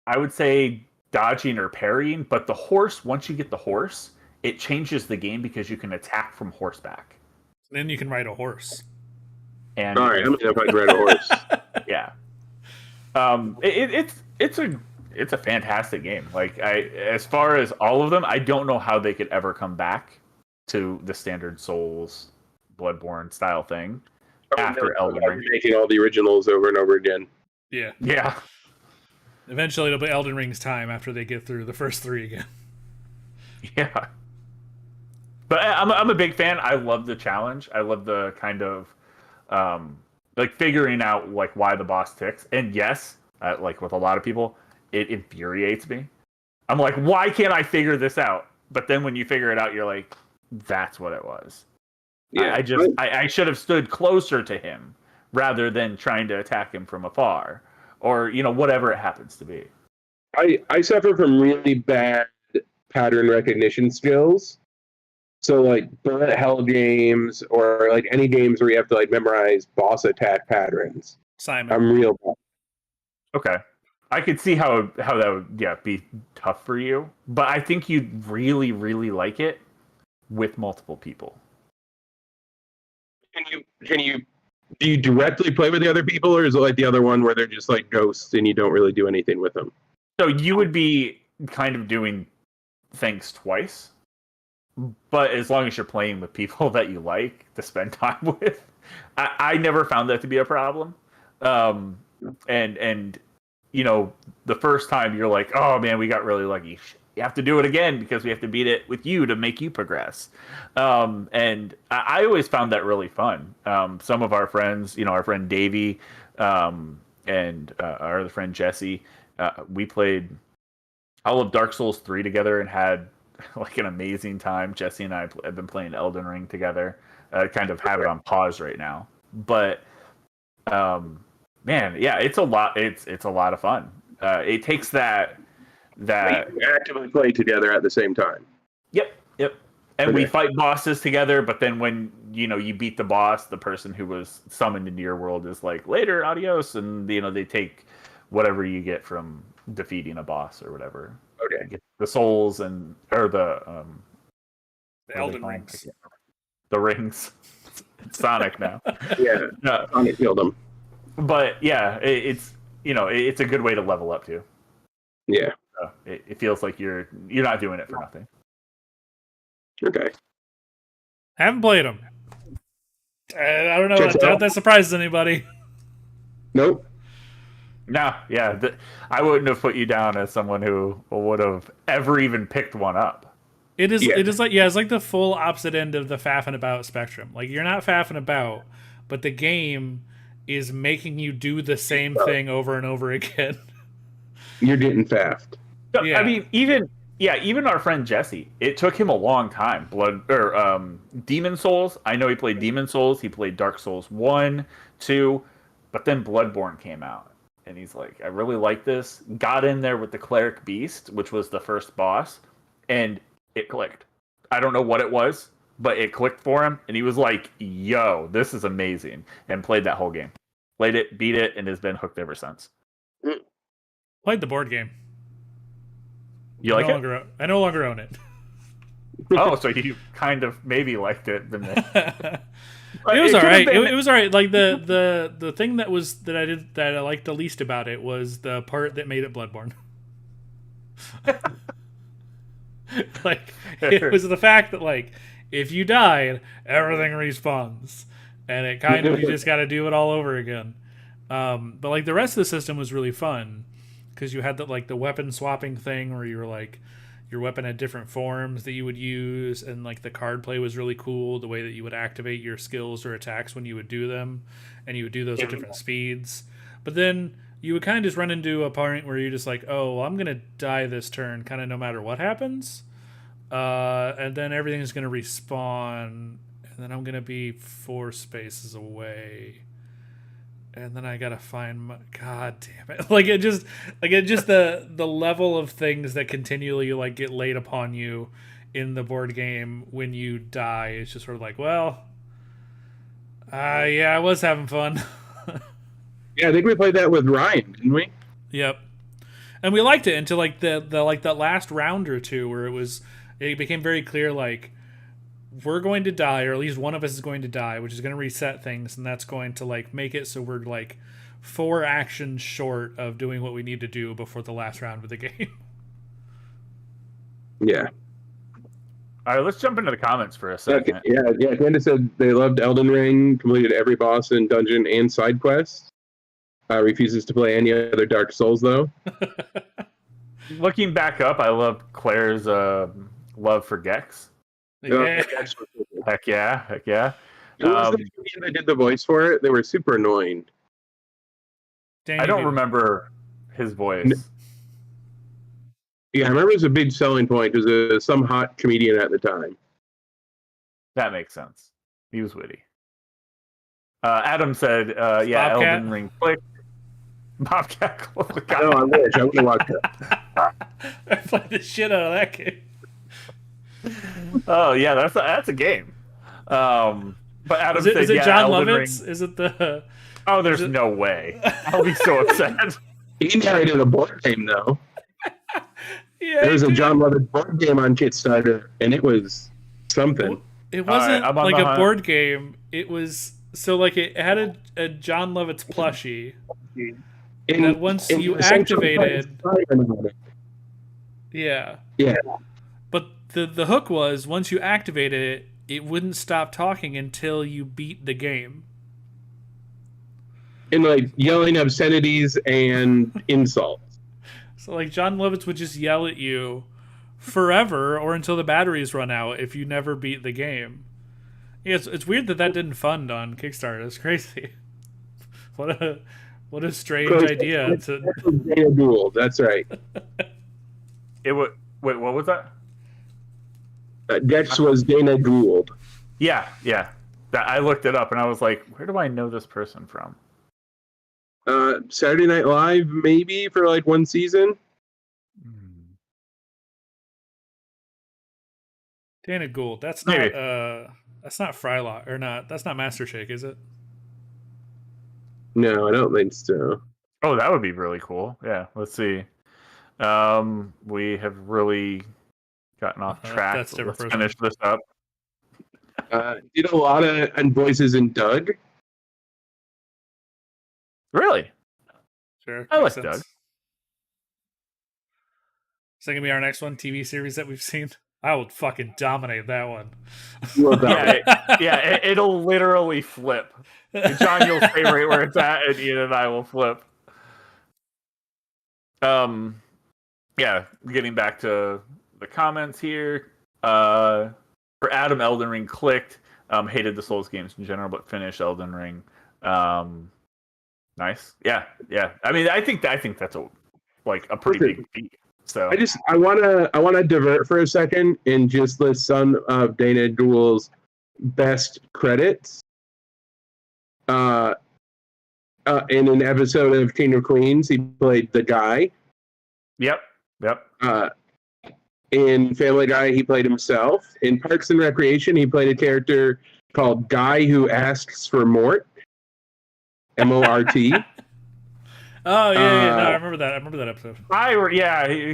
I would say dodging or parrying, but the horse, once you get the horse, it changes the game because you can attack from horseback. Then you can ride a horse. And all right, I'm gonna have to ride a horse. Yeah. It's a fantastic game. Like as far as all of them, I don't know how they could ever come back to the standard Souls, Bloodborne style thing after Elden Ring. Making all the originals over and over again. Yeah. Yeah. Eventually, it'll be Elden Ring's time after they get through the first 3 again. Yeah. But I'm a big fan. I love the challenge. I love the kind of like figuring out like why the boss ticks. And yes, like with a lot of people, it infuriates me. I'm like, why can't I figure this out? But then when you figure it out, you're like, that's what it was. Yeah. I should have stood closer to him rather than trying to attack him from afar, or whatever it happens to be. I suffer from really bad pattern recognition skills. So like bullet hell games or like any games where you have to like memorize boss attack patterns. Simon, I'm real bad. Okay. I could see how that would be tough for you, but I think you'd really, really like it with multiple people. Do you directly play with the other people, or is it like the other one where they're just like ghosts and you don't really do anything with them? So you would be kind of doing things twice. But as long as you're playing with people that you like to spend time with, I never found that to be a problem. And you know, the first time you're like, oh man, we got really lucky. You have to do it again because we have to beat it with you to make you progress. And I always found that really fun. Some of our friends, you know, our friend Davey, and our other friend Jesse, we played all of Dark Souls 3 together and had like an amazing time. Jesse and I have been playing Elden Ring together. Kind of have it on pause right now, but man, yeah, it's a lot. It's a lot of fun. It takes that We actively play together at the same time. Yep. And we fight bosses together, but then when you beat the boss, the person who was summoned into your world is like, later, adios, and they take whatever you get from defeating a boss or whatever. Okay. Get the souls or the Elden Rings. The rings. It's Sonic now. Yeah. Sonic killed him. But yeah, it's a good way to level up too. Yeah. It feels like you're not doing it for nothing. Okay. Haven't played them. I don't know. I doubt that surprises anybody. Nope. No, yeah. I wouldn't have put you down as someone who would have ever even picked one up. It is it's like the full opposite end of the faffing about spectrum. Like, you're not faffing about, but the game is making you do the same thing over and over again. You're getting faffed. Yeah. I mean, even our friend Jesse, it took him a long time. Demon Souls. I know he played Demon Souls. He played Dark Souls 1, 2, but then Bloodborne came out. And he's like, I really like this. Got in there with the Cleric Beast, which was the first boss, and it clicked. I don't know what it was, but it clicked for him, and he was like, yo, this is amazing, and played that whole game. Played it, beat it, and has been hooked ever since. Played the board game. You like it? I no longer own it. Oh, so you kind of maybe liked it. It was all right. It was all right. Like the thing that I liked the least about it was the part that made it Bloodborne. Like, it was the fact that, like, if you died, everything respawns, and it kind of, you just got to do it all over again. But like, the rest of the system was really fun because you had the weapon swapping thing where you were like, your weapon had different forms that you would use, and like the card play was really cool, the way that you would activate your skills or attacks when you would do them, and you would do those at different speeds. But then you would kind of just run into a point where you're just like, oh, well, I'm gonna die this turn kind of no matter what happens, and then everything's gonna respawn, and then I'm gonna be 4 spaces away, and then I gotta find my, god damn it. Like, it just the level of things that continually like get laid upon you in the board game when you die is just sort of like, well, yeah, I was having fun. Yeah, I think we played that with Ryan, didn't we? Yep. And we liked it until like the that last round or two where it became very clear, like, we're going to die, or at least one of us is going to die, which is going to reset things, and that's going to like make it so we're like 4 actions short of doing what we need to do before the last round of the game. Yeah. All right, let's jump into the comments for a second. Okay. Yeah. Candace said they loved Elden Ring, completed every boss and dungeon and side quests. Refuses to play any other Dark Souls, though. Looking back up, I love Claire's love for Gex. Yeah. Heck yeah. Who was the comedian that did the voice for it? They were super annoying. I don't remember his voice. Yeah, I remember it was a big selling point. It was some hot comedian at the time. That makes sense. He was witty. Adam said, yeah, Bobcat? Elden Ring clicked. Bobcat. No, I wish. I would have watched that. I played the shit out of that game. Oh, yeah, that's a game. But Adam said, is it yeah, John Elden Lovitz? Ring. Is it the... Oh, there's no way. I'll be so upset. He narrated a board game, though. Yeah, there was a John Lovitz board game on Kickstarter, and it was something. It wasn't right, like a board game. It was... So, like, it had a John Lovitz plushie. And once you activated... Yeah. Yeah. the hook was once you activated it, it wouldn't stop talking until you beat the game. And like yelling obscenities and insults. So like John Lovitz would just yell at you forever or until the batteries run out if you never beat the game. Yeah, it's weird that didn't fund on Kickstarter. It's crazy. What a strange idea. Dana Gould, that's right. Wait, what was that? Gex was Dana Gould. Yeah. I looked it up and I was like, where do I know this person from? Saturday Night Live, maybe for like one season. Dana Gould. That's Maybe. not Frylock or not. That's not Master Shake, is it? No, I don't think so. Oh, that would be really cool. Yeah, let's see. We have really gotten off track. That's different. Let's finish this up. Did a lot of voices in Doug. Really? Sure. I like sense. Doug. Is that gonna be our next one? TV series that we've seen? I will fucking dominate that one. It'll literally flip. John, you'll stay right where it's at, and Ian and I will flip. Getting back to the comments here. For Adam, Elden Ring clicked. Hated the Souls games in general, but finished Elden Ring. Nice. Yeah. I mean, I think that's a pretty big feat. So I wanna divert for a second and just list some of Dana Gould's best credits. In an episode of King of Queens, he played the guy. Yep. In Family Guy, he played himself. In Parks and Recreation, he played a character called Guy Who Asks for Mort. Mort. Oh yeah. No, I remember that episode.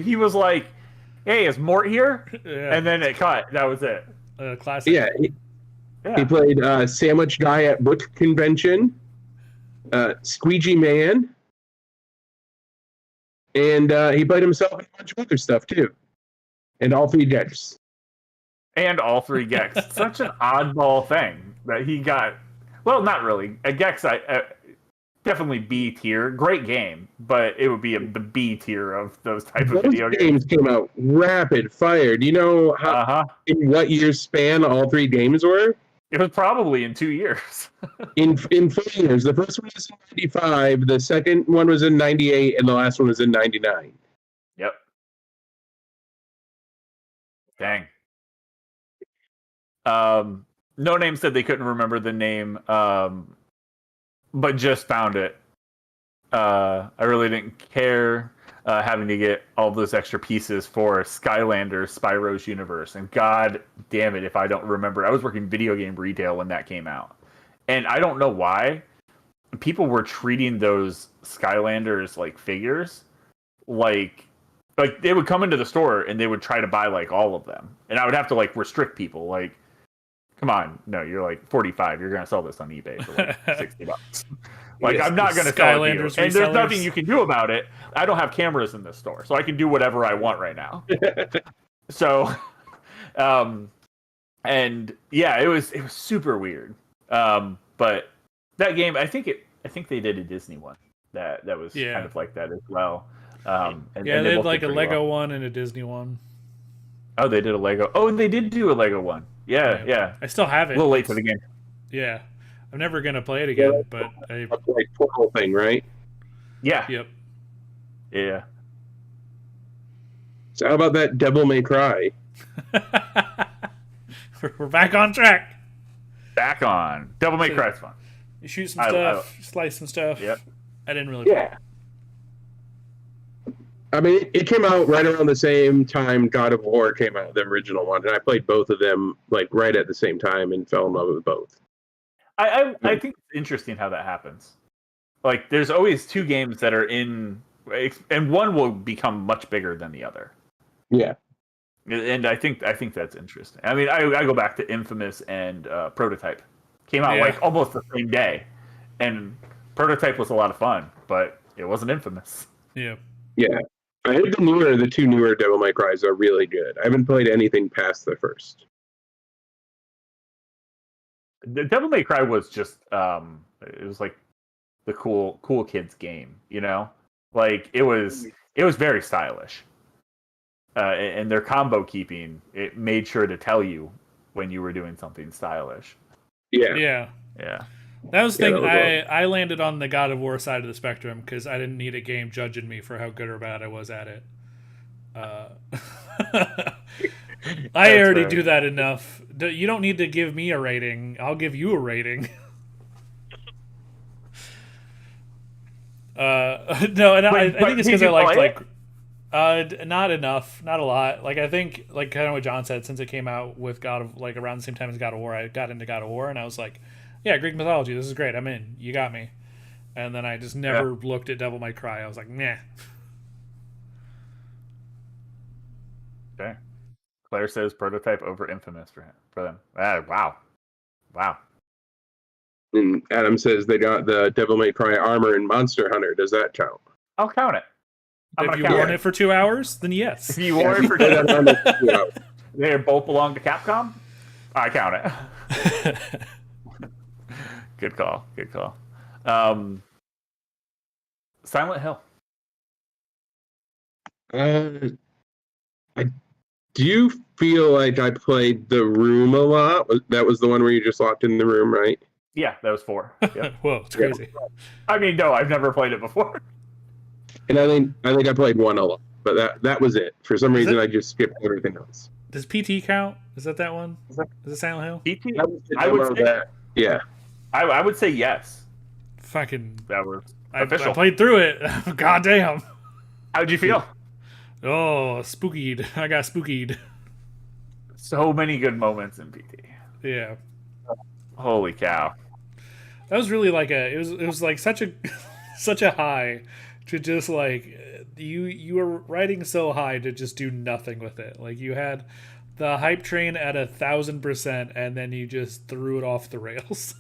He was like, "Hey, is Mort here?" Yeah. And then it cut. That was it. Classic. Yeah. He played Sandwich Guy at Book Convention, Squeegee Man, and he played himself in a bunch of other stuff too. And all three Gex. Such an oddball thing that he got. Well, not really. A Gex, definitely B tier. Great game, but it would be the B tier of those type of video games. Came out rapid fire. Do you know how in what year span all three games were? It was probably in 2 years. in 4 years. The first one was in 95, the second one was in 98, and the last one was in 99. Yep. Dang. No Name said they couldn't remember the name, but just found it. I really didn't care having to get all those extra pieces for Skylanders Spyro's Universe. And God damn it if I don't remember. I was working video game retail when that came out. And I don't know why people were treating those Skylanders figures like they would come into the store and they would try to buy all of them. And I would have to restrict people come on, no, you're 45. You're going to sell this on eBay for $60. I'm not going to sell it to you. And there's nothing you can do about it. I don't have cameras in this store, so I can do whatever I want right now. So, and yeah, it was super weird. But that game, I think they did a Disney one that was kind of like that as well. And they did a Lego one and a Disney one. Oh, they did a Lego. Oh, and they did do a Lego one. Yeah. I still have it. A little late for the game. Yeah. I'm never going to play it again, but Portal thing, right? Yeah. Yep. Yeah. So how about that Devil May Cry? We're back on track. Back on. Devil May Cry's fun. You shoot some stuff, slice some stuff. Yep. I didn't really play. I mean, it came out right around the same time God of War came out, the original one, and I played both of them right at the same time and fell in love with both. I think it's interesting how that happens. There's always two games that are in, and one will become much bigger than the other. Yeah, and I think that's interesting. I mean, I go back to Infamous and Prototype. Came out almost the same day, and Prototype was a lot of fun, but it wasn't Infamous. Yeah. Yeah. I heard the two newer Devil May Cries are really good. I haven't played anything past the first. The Devil May Cry was just it was like the cool kids game, you know? Like it was very stylish. And their combo keeping, it made sure to tell you when you were doing something stylish. Yeah. That was the thing. I landed on the God of War side of the spectrum because I didn't need a game judging me for how good or bad I was at it. I already do that enough. You don't need to give me a rating. I'll give you a rating. No, and I think it's because I liked not enough, not a lot. Like I think, like kind of what John said, since it came out with God of like around the same time as God of War, I got into God of War, and I was like, yeah, Greek mythology, this is great. I'm in. You got me. And then I just never looked at Devil May Cry. I was like, nah. Okay. Claire says prototype over Infamous for them. Wow. And Adam says they got the Devil May Cry armor in Monster Hunter. Does that count? I'll count it. If you worn it for 2 hours, then yes. If you wore it for 2 hours, they both belong to Capcom. I count it. Good call. Silent Hill. I do feel like I played The Room a lot. That was the one where you just locked in the room, right? Yeah, that was 4. Yep. Whoa, it's crazy. I mean, no, I've never played it before. And I think I played 1 a lot, but that was it. For some reason, I just skipped everything else. Does PT count? Is that one? Is it Silent Hill? PT? I would say that. Yeah. I would say yes. Fucking. That was official. I played through it. God damn. How'd you feel? Oh, spookied. I got spookied. So many good moments in PT. Yeah. Holy cow. That was really like it was like such a high to just like you were riding so high to just do nothing with it. Like you had the hype train at 1,000% and then you just threw it off the rails.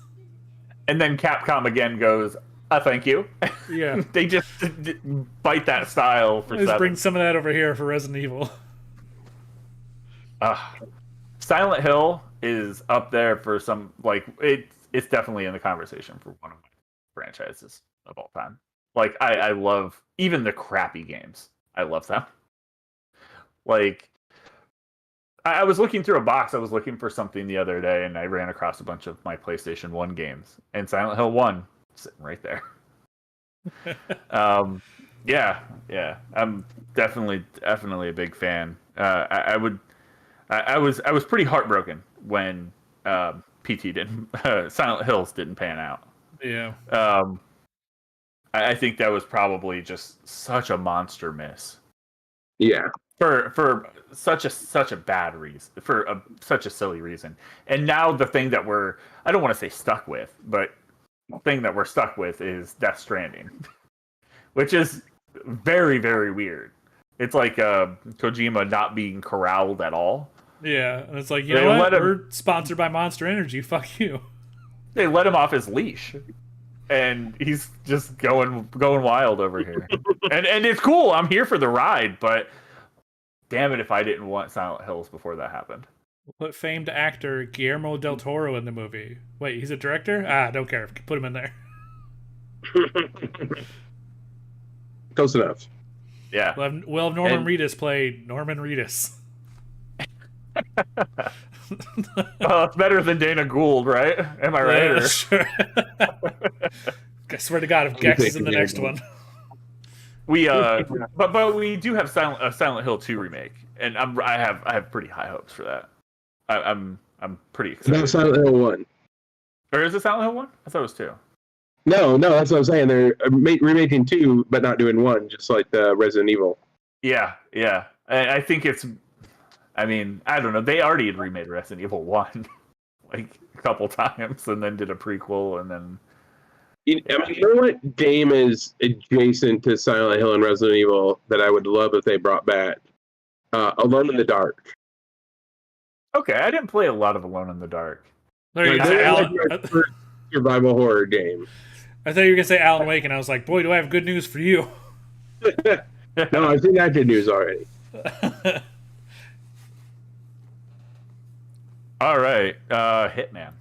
And then Capcom again goes, thank you. Yeah. They just bite that style for Let's bring some of that over here for Resident Evil. Silent Hill is up there for some, like, it's definitely in the conversation for one of my franchises of all time. Like, I love, even the crappy games, I love them. Like, I was looking through a box, I was looking for something the other day, and I ran across a bunch of my PlayStation 1 games, and Silent Hill 1 sitting right there. Yeah, I'm definitely a big fan. I was pretty heartbroken when PT didn't Silent Hills didn't pan out. Yeah. I think that was probably just such a monster miss. Yeah. For such a bad reason, for such a silly reason. And now the thing that I don't want to say stuck with, but the thing that we're stuck with is Death Stranding, which is very, very weird. It's like Kojima not being corralled at all. Yeah, and it's like, you know what? We're sponsored by Monster Energy. Fuck you. They let him off his leash, and he's just going wild over here. and it's cool. I'm here for the ride, but damn it if I didn't want Silent Hills before that happened. Put famed actor Guillermo del Toro in the movie. Wait, he's a director? Don't care. Put him in there. Close enough. Yeah. We'll have Norman Reedus play Norman Reedus. It's better than Dana Gould, right? Am I right? Yeah, sure. I swear to God, if Gex is in the next one. We but we do have Silent Hill 2 remake, and I have pretty high hopes for that. I'm pretty excited. Not Silent Hill 1. Or is it Silent Hill 1? I thought it was 2. No, that's what I'm saying. They're remaking 2, but not doing 1, just like the Resident Evil. Yeah. I think it's. I mean, I don't know. They already had remade Resident Evil 1 like a couple times, and then did a prequel, and then. You know what game is adjacent to Silent Hill and Resident Evil that I would love if they brought back? Alone in the Dark. Okay, I didn't play a lot of Alone in the Dark. Survival horror game. I thought you were gonna say Alan Wake, and I was like, boy, do I have good news for you. No, I've seen that good news already. All right, Hitman.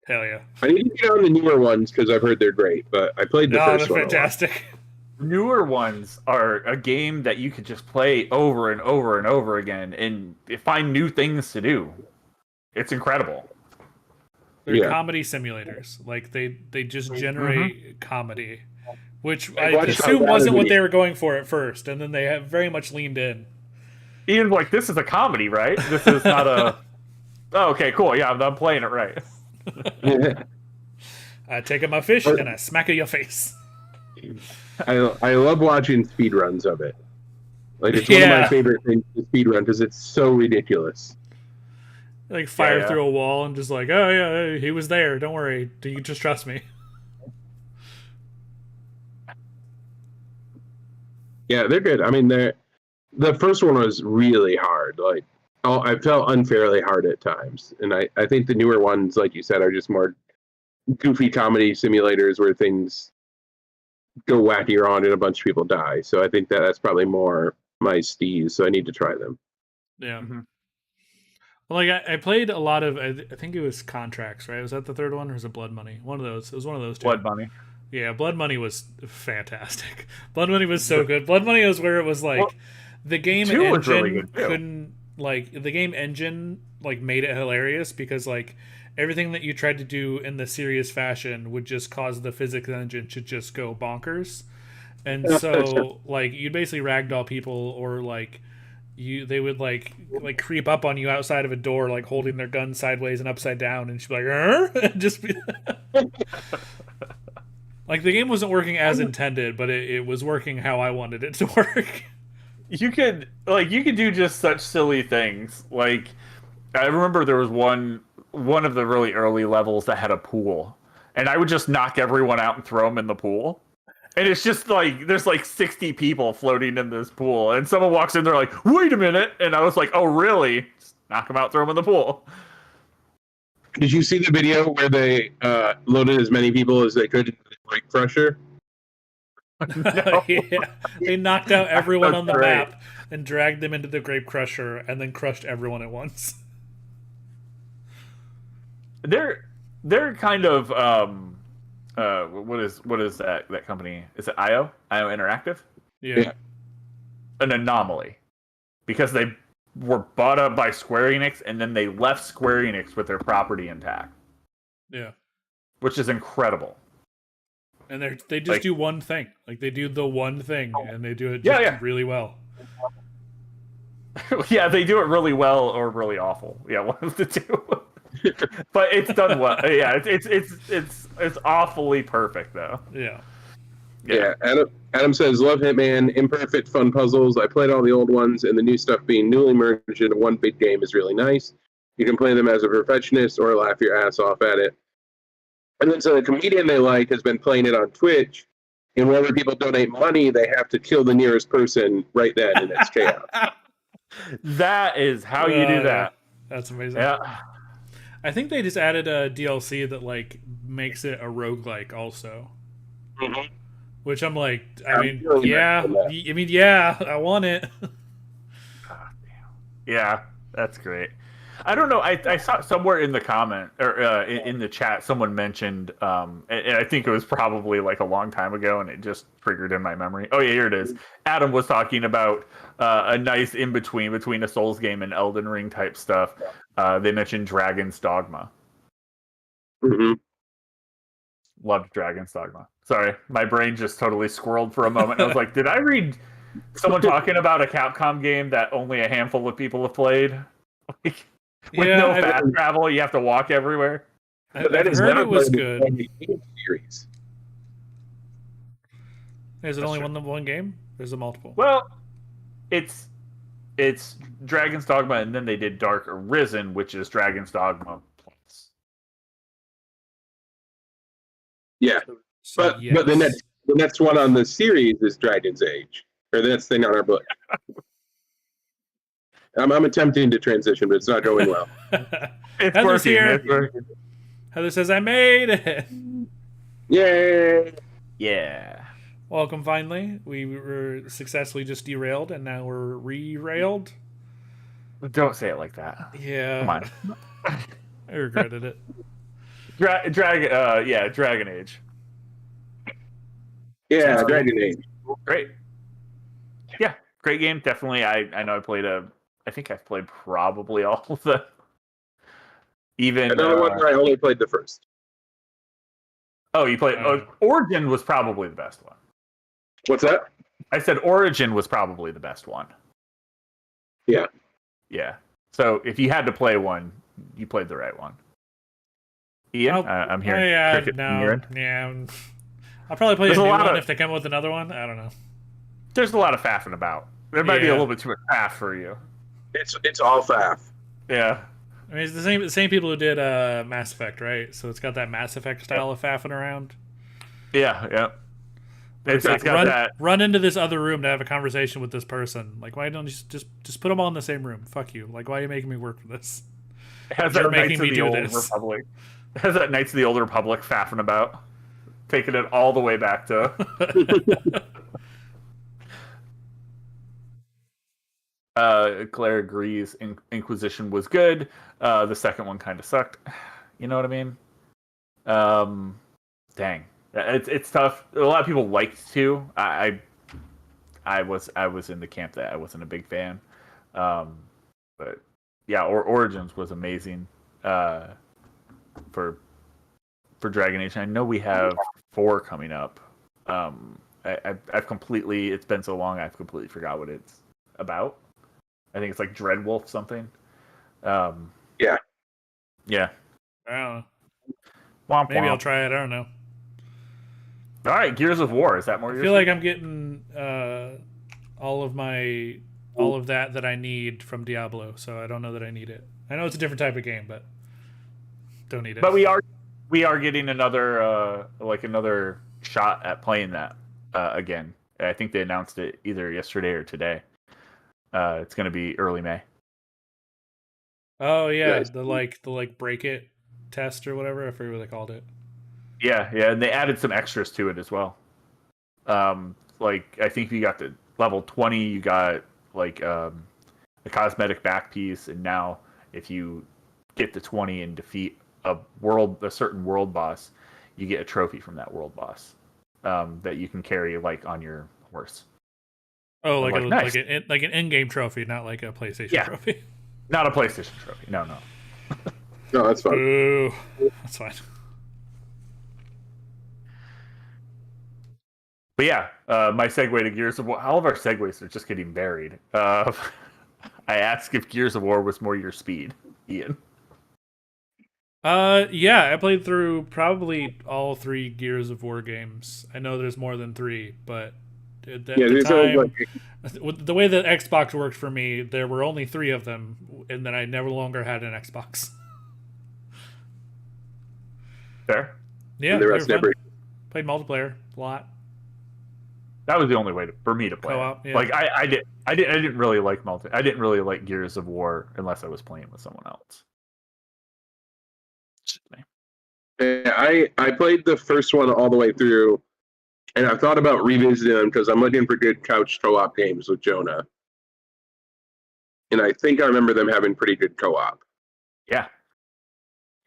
Hell yeah. I need to get on the newer ones because I've heard they're great, but I played the No, first they're one fantastic. Newer ones are a game that you could just play over and over and over again and find new things to do. It's incredible. They're comedy simulators. Like they just generate comedy, which I watched assume how wasn't bad what it they were going for at first, and then they have very much leaned in. Ian's like, this is a comedy, right? This is not a... Oh, okay, cool. Yeah, I'm playing it right. I take up my fish and I smack at your face. I love watching speedruns of it. Like, it's one of my favorite things to speedrun because it's so ridiculous. Like fire through a wall and just like, oh yeah, he was there. Don't worry. Do you just trust me? Yeah, they're good. I mean, the first one was really hard. Like, I felt unfairly hard at times, and I think the newer ones, like you said, are just more goofy comedy simulators where things go wacky around and a bunch of people die. So I think that's probably more my steez. So I need to try them. Yeah. Mm-hmm. Well, like I played a lot of. I think it was Contracts, right? Was that the third one, or was it Blood Money? One of those. It was one of those two. Blood Money. Yeah, Blood Money was fantastic. Blood Money was so good. Blood Money was where it was like the game engine really couldn't the game engine made it hilarious because everything that you tried to do in the serious fashion would just cause the physics engine to just go bonkers. And so you'd basically ragdoll people or they would creep up on you outside of a door holding their gun sideways and upside down and she'd be like and just be the game wasn't working as intended, but it was working how I wanted it to work. You could do just such silly things. Like, I remember there was one of the really early levels that had a pool, and I would just knock everyone out and throw them in the pool. And it's just there's 60 people floating in this pool, and someone walks in, they're like, "Wait a minute!" And I was like, "Oh, really?" Just knock them out, throw them in the pool. Did you see the video where they loaded as many people as they could into the Grape Crusher? No. Yeah, they knocked out everyone on the map and dragged them into the Grape Crusher, and then crushed everyone at once. They're kind of what is that company? Is it IO Interactive? Yeah. An anomaly because they were bought up by Square Enix and then they left Square Enix with their property intact. Yeah, which is incredible. And they just do one thing. They do the one thing, and they do it really well. Yeah, they do it really well or really awful. Yeah, one of the two. But it's done well. Yeah, it's awfully perfect though. Yeah. Yeah. Adam says, "Love Hitman, imperfect fun puzzles. I played all the old ones, and the new stuff being newly merged into one big game is really nice. You can play them as a perfectionist or laugh your ass off at it." And then so the comedian they like has been playing it on Twitch, and whenever people donate money, they have to kill the nearest person right then, and it's chaos. That is how you do that. That's amazing. Yeah. I think they just added a DLC that makes it a roguelike also. Mm-hmm. Which I'm I want it. Oh, yeah, that's great. I don't know. I saw somewhere in the comment or in the chat someone mentioned, and I think it was probably a long time ago, and it just triggered in my memory. Oh yeah, here it is. Adam was talking about a nice in between a Souls game and Elden Ring type stuff. They mentioned Dragon's Dogma. Mm-hmm. Loved Dragon's Dogma. Sorry, my brain just totally squirreled for a moment. I was like, did I read someone talking about a Capcom game that only a handful of people have played? With no fast travel, you have to walk everywhere. I've heard it was good. Series. Is it only one game? There's a multiple. Well, it's Dragon's Dogma, and then they did Dark Arisen, which is Dragon's Dogma Plus. Yeah, but the next one on the series is Dragon's Age, or the next thing on our book. I'm attempting to transition, but it's not going well. It's working. It's working. Heather says, "I made it." Yay! Yeah. Welcome finally. We were successfully just derailed and now we're re-railed. Don't say it like that. Yeah. Come on. I regretted it. Dragon Age. Yeah, Dragon Age. Great. Yeah, great game. Definitely. I know I think I've played probably all of the even Another one where I only played the first. Oh, you played Origin was probably the best one. What's that? I said Origin was probably the best one. Yeah. Yeah. So if you had to play one, you played the right one. Ian, I'm hearing cricket from your end. Yeah. I'll probably play a new one if they come up with another one. I don't know. There's a lot of faffing about. There might be a little bit too much faff for you. It's all faff. Yeah. I mean, it's the same people who did Mass Effect, right? So it's got that Mass Effect style of faffing around. Yeah. It's like run into this other room to have a conversation with this person. Like, why don't you just put them all in the same room? Fuck you. Like, why are you making me work for this? It has that Knights of the Old Republic. It has that Knights of the Old Republic faffing about, taking it all the way back to. Claire agrees. Inquisition was good. The second one kind of sucked. You know what I mean? Dang, it's tough. A lot of people liked to. I was in the camp that I wasn't a big fan. But yeah, Origins was amazing. For Dragon Age. I know we have 4 coming up. I've completely. It's been so long. I've completely forgot what it's about. I think it's like Dreadwolf something. Yeah. I don't know. Womp Maybe womp. I'll try it. I don't know. All right, Gears of War. Is that more? I feel like I'm getting all of that I need from Diablo, so I don't know that I need it. I know it's a different type of game, but don't need it. But we are getting another another shot at playing that again. I think they announced it either yesterday or today. It's going to be early May. Oh yeah, the break it test or whatever. I forget what they called it. Yeah, and they added some extras to it as well. Like I think you got the level 20, you got like a cosmetic back piece, and now if you get to 20 and defeat a certain world boss, you get a trophy from that world boss that you can carry like on your horse. Oh, like nice. like an in-game trophy, not like a PlayStation trophy. Not a PlayStation trophy. No. No, that's fine. Ooh, that's fine. But yeah, my segue to Gears of War. All of our segues are just getting buried. I asked if Gears of War was more your speed, Ian. Yeah, I played through probably all 3 Gears of War games. I know there's more than 3, but at the time, the way that Xbox worked for me, there were only 3 of them, and then I never longer had an Xbox. Fair. Yeah, the rest never. Played multiplayer a lot. That was the only way for me to play. Co-op, yeah. Like I didn't really like I didn't really like Gears of War unless I was playing with someone else. I played the first one all the way through, and I've thought about revisiting them because I'm looking for good couch co-op games with Jonah. And I think I remember them having pretty good co-op. Yeah.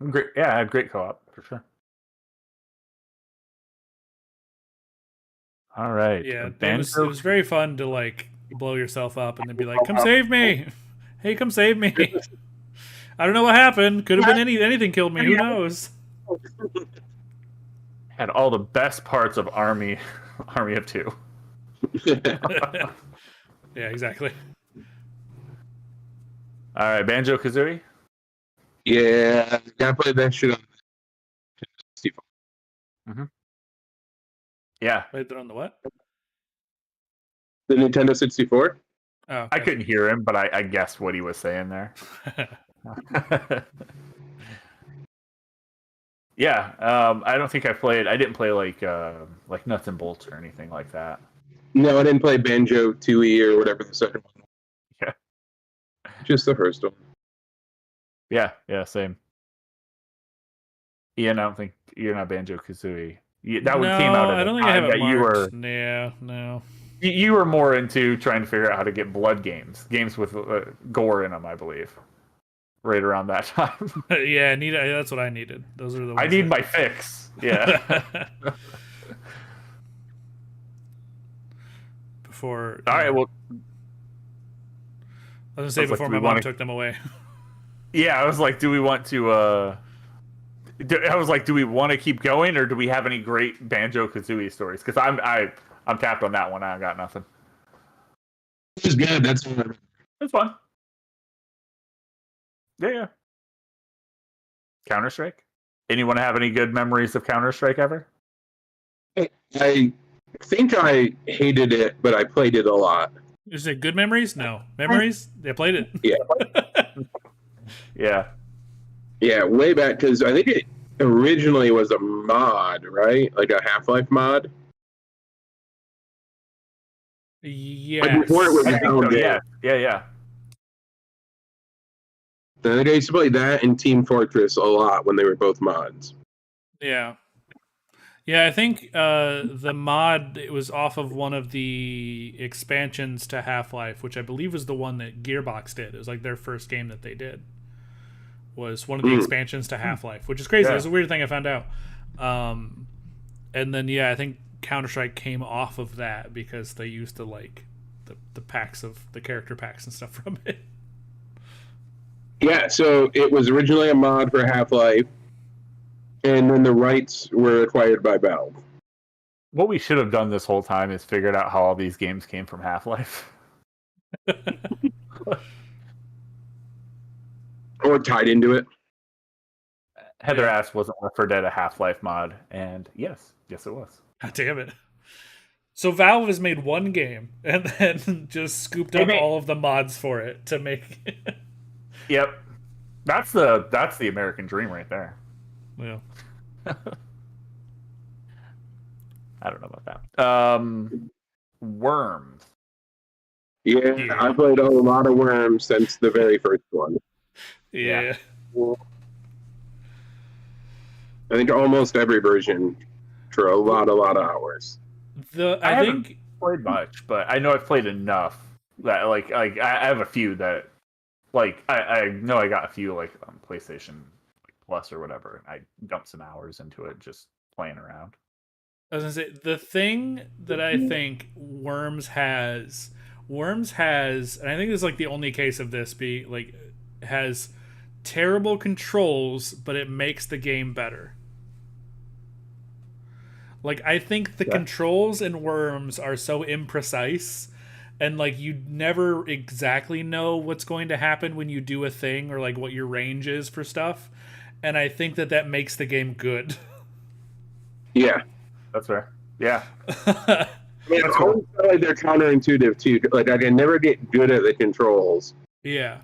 Great. Yeah, I had great co-op for sure. All right. Yeah, it was very fun to like blow yourself up and then be like, "Come save me! Hey, come save me!" I don't know what happened. Could have been anything killed me. Who knows? Had all the best parts of Army of Two. Yeah, exactly. All right, Banjo-Kazooie? Yeah, I played that shit on the mm-hmm. Yeah. Played it on the what? The Nintendo 64? Oh, okay. I couldn't hear him, but I guessed what he was saying there. Yeah, I don't think I didn't play like Nuts and Bolts or anything like that. No, I didn't play Banjo-Tooie or whatever the second one was. Yeah. Just the first one. Yeah, same. Ian, I don't think you're not Banjo-Kazooie. That one came out at I a don't think I have time it that you marked. were Yeah, no. you were more into trying to figure out how to get blood games with gore in them, I believe. Right around that time. Yeah, that's what I needed. Those are the ones I need my fix. Yeah. Before. All right. Well, I was gonna say before my mom took them away. Yeah, I was like, do we want to? Do we want to keep going, or do we have any great Banjo-Kazooie stories? Because I'm tapped on that one. I got nothing. It was good. That's fun. Yeah. Counter-Strike. Anyone have any good memories of Counter-Strike ever? I think I hated it, but I played it a lot. Is it good memories? No. Memories? They played it. Yeah. Yeah, way back, because I think it originally was a mod, right? Like a Half-Life mod? Yes. Like before it was I think so, yeah. I think I used to play that and Team Fortress a lot when they were both mods. Yeah. Yeah, I think the mod, it was off of one of the expansions to Half-Life, which I believe was the one that Gearbox did. It was like their first game that they did. Was one of the expansions to Half-Life, which is crazy. It's a weird thing I found out. And then, I think Counter-Strike came off of that because they used to like the packs of the character packs and stuff from it. Yeah, so it was originally a mod for Half-Life, and then the rights were acquired by Valve. What we should have done this whole time is figured out how all these games came from Half-Life. Or tied into it. Heather asked, wasn't Left 4 Dead a Half-Life mod? And yes it was. God damn it. So Valve has made one game and then just scooped up all of the mods for it to make Yep. That's the American dream right there. Yeah. I don't know about that. Worms. Yeah, I played a lot of Worms since the very first one. Yeah. I think almost every version for a lot of hours. I haven't played much, but I know I've played enough that like I have a few that like I know I got a few like on PlayStation Plus or whatever, and I dumped some hours into it just playing around. I was gonna say the thing that I think Worms has, and I think this is like the only case of this has terrible controls, but it makes the game better. Like I think the controls in Worms are so imprecise, and like you never exactly know what's going to happen when you do a thing or like what your range is for stuff, and I think that makes the game good. Yeah. That's fair. Yeah. I mean, I always feel like they're counterintuitive too. Like I can never get good at the controls. Yeah.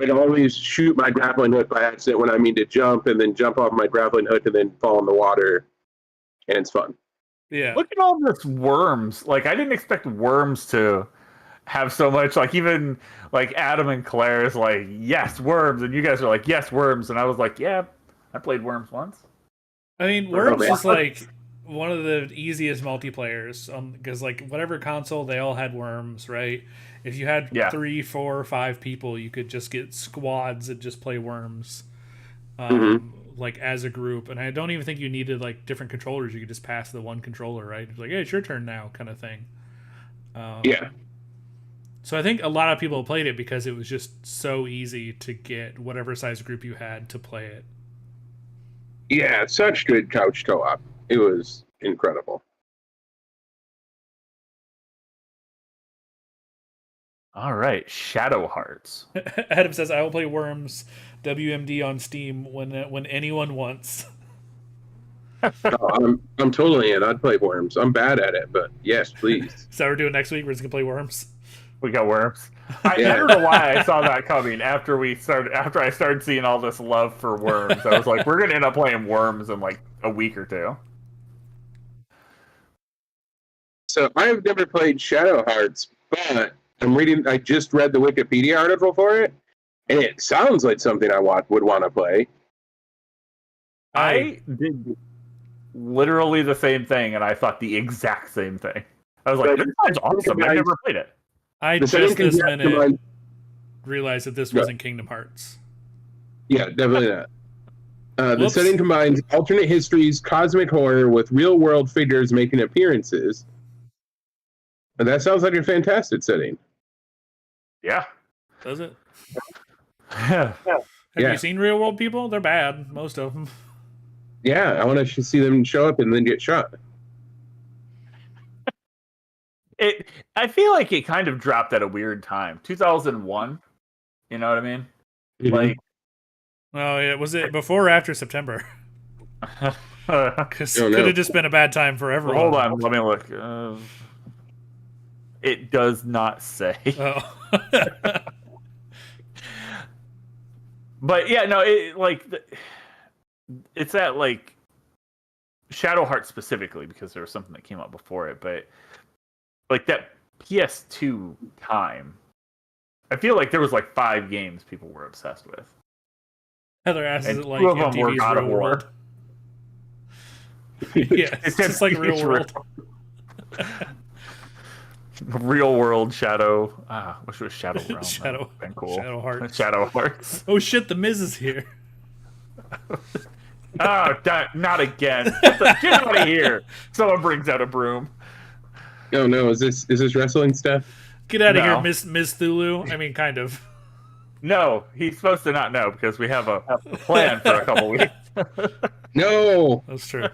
I'd always shoot my grappling hook by accident when I mean to jump, and then jump off my grappling hook and then fall in the water, and it's fun. Yeah. Look at all this Worms. Like I didn't expect Worms to have so much. Like even like Adam and Claire is like, yes, Worms, and you guys are like, yes, Worms, and I was like, yeah, I played Worms once. I mean, Worms is like one of the easiest multiplayers because like whatever console, they all had Worms, right? If you had 3, 4, or 5 people, you could just get squads and just play Worms, like as a group. And I don't even think you needed like different controllers. You could just pass the one controller, right? It's like, hey, it's your turn now, kind of thing. So I think a lot of people played it because it was just so easy to get whatever size group you had to play it. Yeah, such good couch co-op. It was incredible. All right, Shadow Hearts. Adam says, I will play Worms WMD on Steam when anyone wants. I'm totally in. I'd play Worms. I'm bad at it, but yes, please. So we're doing next week. We're just gonna play Worms. We got Worms. I don't know why I saw that coming after I started seeing all this love for Worms. I was like, we're gonna end up playing Worms in like a week or two. So I've never played Shadow Hearts, but I just read the Wikipedia article for it, and it sounds like something I would want to play. I did. literally the same thing, and I thought the exact same thing. I was like, this sounds awesome. I've never played it. I just this minute realized that this wasn't Kingdom Hearts. Yeah, definitely not. The setting combines alternate histories, cosmic horror with real-world figures making appearances. And that sounds like a fantastic setting. Yeah. Does it? Yeah. Have you seen real world people? They're bad, most of them. Yeah, I want to see them show up and then get shot. I feel like it kind of dropped at a weird time. 2001. You know what I mean? Mm-hmm. Like, oh yeah, was it before or after September? Because Oh, no. could have just been a bad time for everyone. Hold on, let me look. It does not say. Oh. But yeah, no, it's at like Shadow Heart specifically because there was something that came out before it, but like that PS2 time, I feel like there was like 5 games people were obsessed with. Heather asks, is it like 2 of them were MTV's God of Real War. World? Yeah, it's just like Real World. Real World Shadow. Wish it was Shadow Realm. Shadow. Been cool. Shadow Hearts. Shadow Hearts. Oh shit! The Miz is here. Oh, not again! Get out of here! Someone brings out a broom. Oh no, is this wrestling stuff? Get out of here, Miss Thulu. I mean, kind of. No, he's supposed to not know because we have a plan for a couple weeks. No, that's true.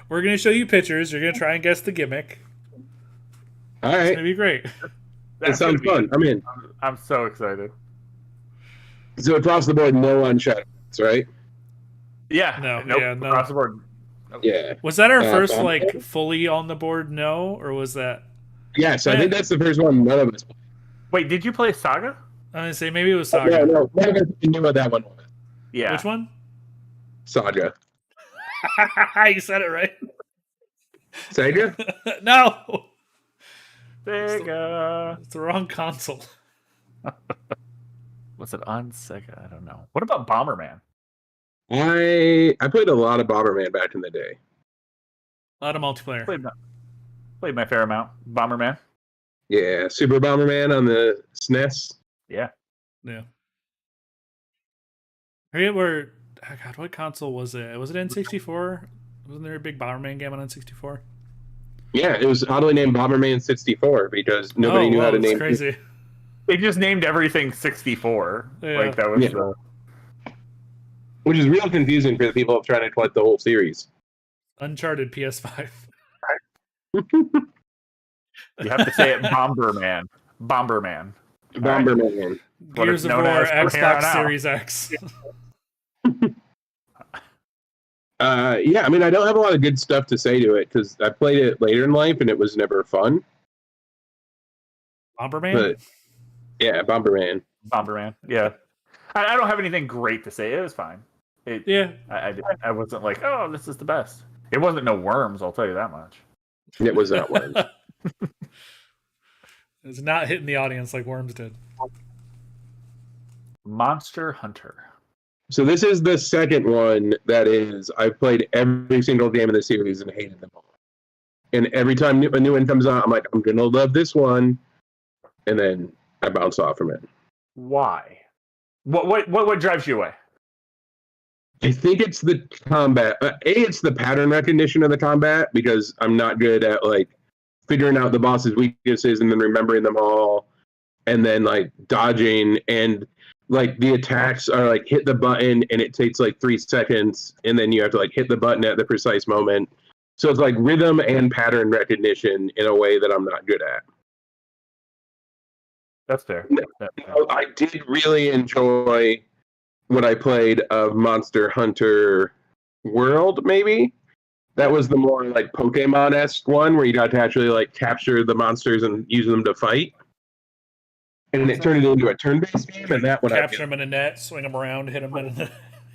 We're gonna show you pictures. You're gonna try and guess the gimmick. All right, it's gonna be great. That sounds fun. I'm in. I'm so excited. So across the board, no on Shadow Hearts, right? Yeah. No. Nope, Yeah. No. Across the board. Yeah. Was that our first like fully on the board? No, or was that? Yes, I think that's the first one. None of us. Wait, did you play Saga? I was gonna say maybe it was Saga. No, none of us knew what that one was. Yeah. Which one? Saga. You said it right. Sega? No. Sega. It's the wrong console. Was it on Sega? I don't know. What about Bomberman? I played a lot of Bomberman back in the day. A lot of multiplayer. Played my fair amount. Bomberman. Yeah, Super Bomberman on the SNES. Yeah. Yeah. I forget where. Oh God, what console was it? Was it N64? Wasn't there a big Bomberman game on N64? Yeah, it was oddly named Bomberman 64 because nobody knew how to name it. Crazy. They just named everything 64. Yeah. Like that was which is real confusing for the people trying to collect the whole series. Uncharted PS5. You have to say it Bomberman. Bomberman. Bomberman. Gears of War, Xbox Series X. Yeah, I mean, I don't have a lot of good stuff to say to it because I played it later in life and it was never fun. Bomberman? But, yeah, Bomberman. Bomberman. Yeah. I don't have anything great to say. It was fine. I wasn't like, oh, this is the best. It wasn't no worms, I'll tell you that much. It was not worms. It's not hitting the audience like Worms did. Monster Hunter. So this is the second one that is, I've played every single game in the series and hated them all. And every time a new one comes out, I'm like, I'm going to love this one. And then I bounce off from it. Why? What drives you away? I think it's the combat. It's the pattern recognition of the combat because I'm not good at like figuring out the boss's weaknesses and then remembering them all. And then like dodging and like the attacks are like hit the button and it takes like 3 seconds and then you have to like hit the button at the precise moment. So it's like rhythm and pattern recognition in a way that I'm not good at. That's fair. I did really enjoy what I played of Monster Hunter World, maybe. That was the more like Pokemon-esque one where you got to actually like capture the monsters and use them to fight. And it turned it into a turn-based game, and that one capture them in a net, swing them around, hit them in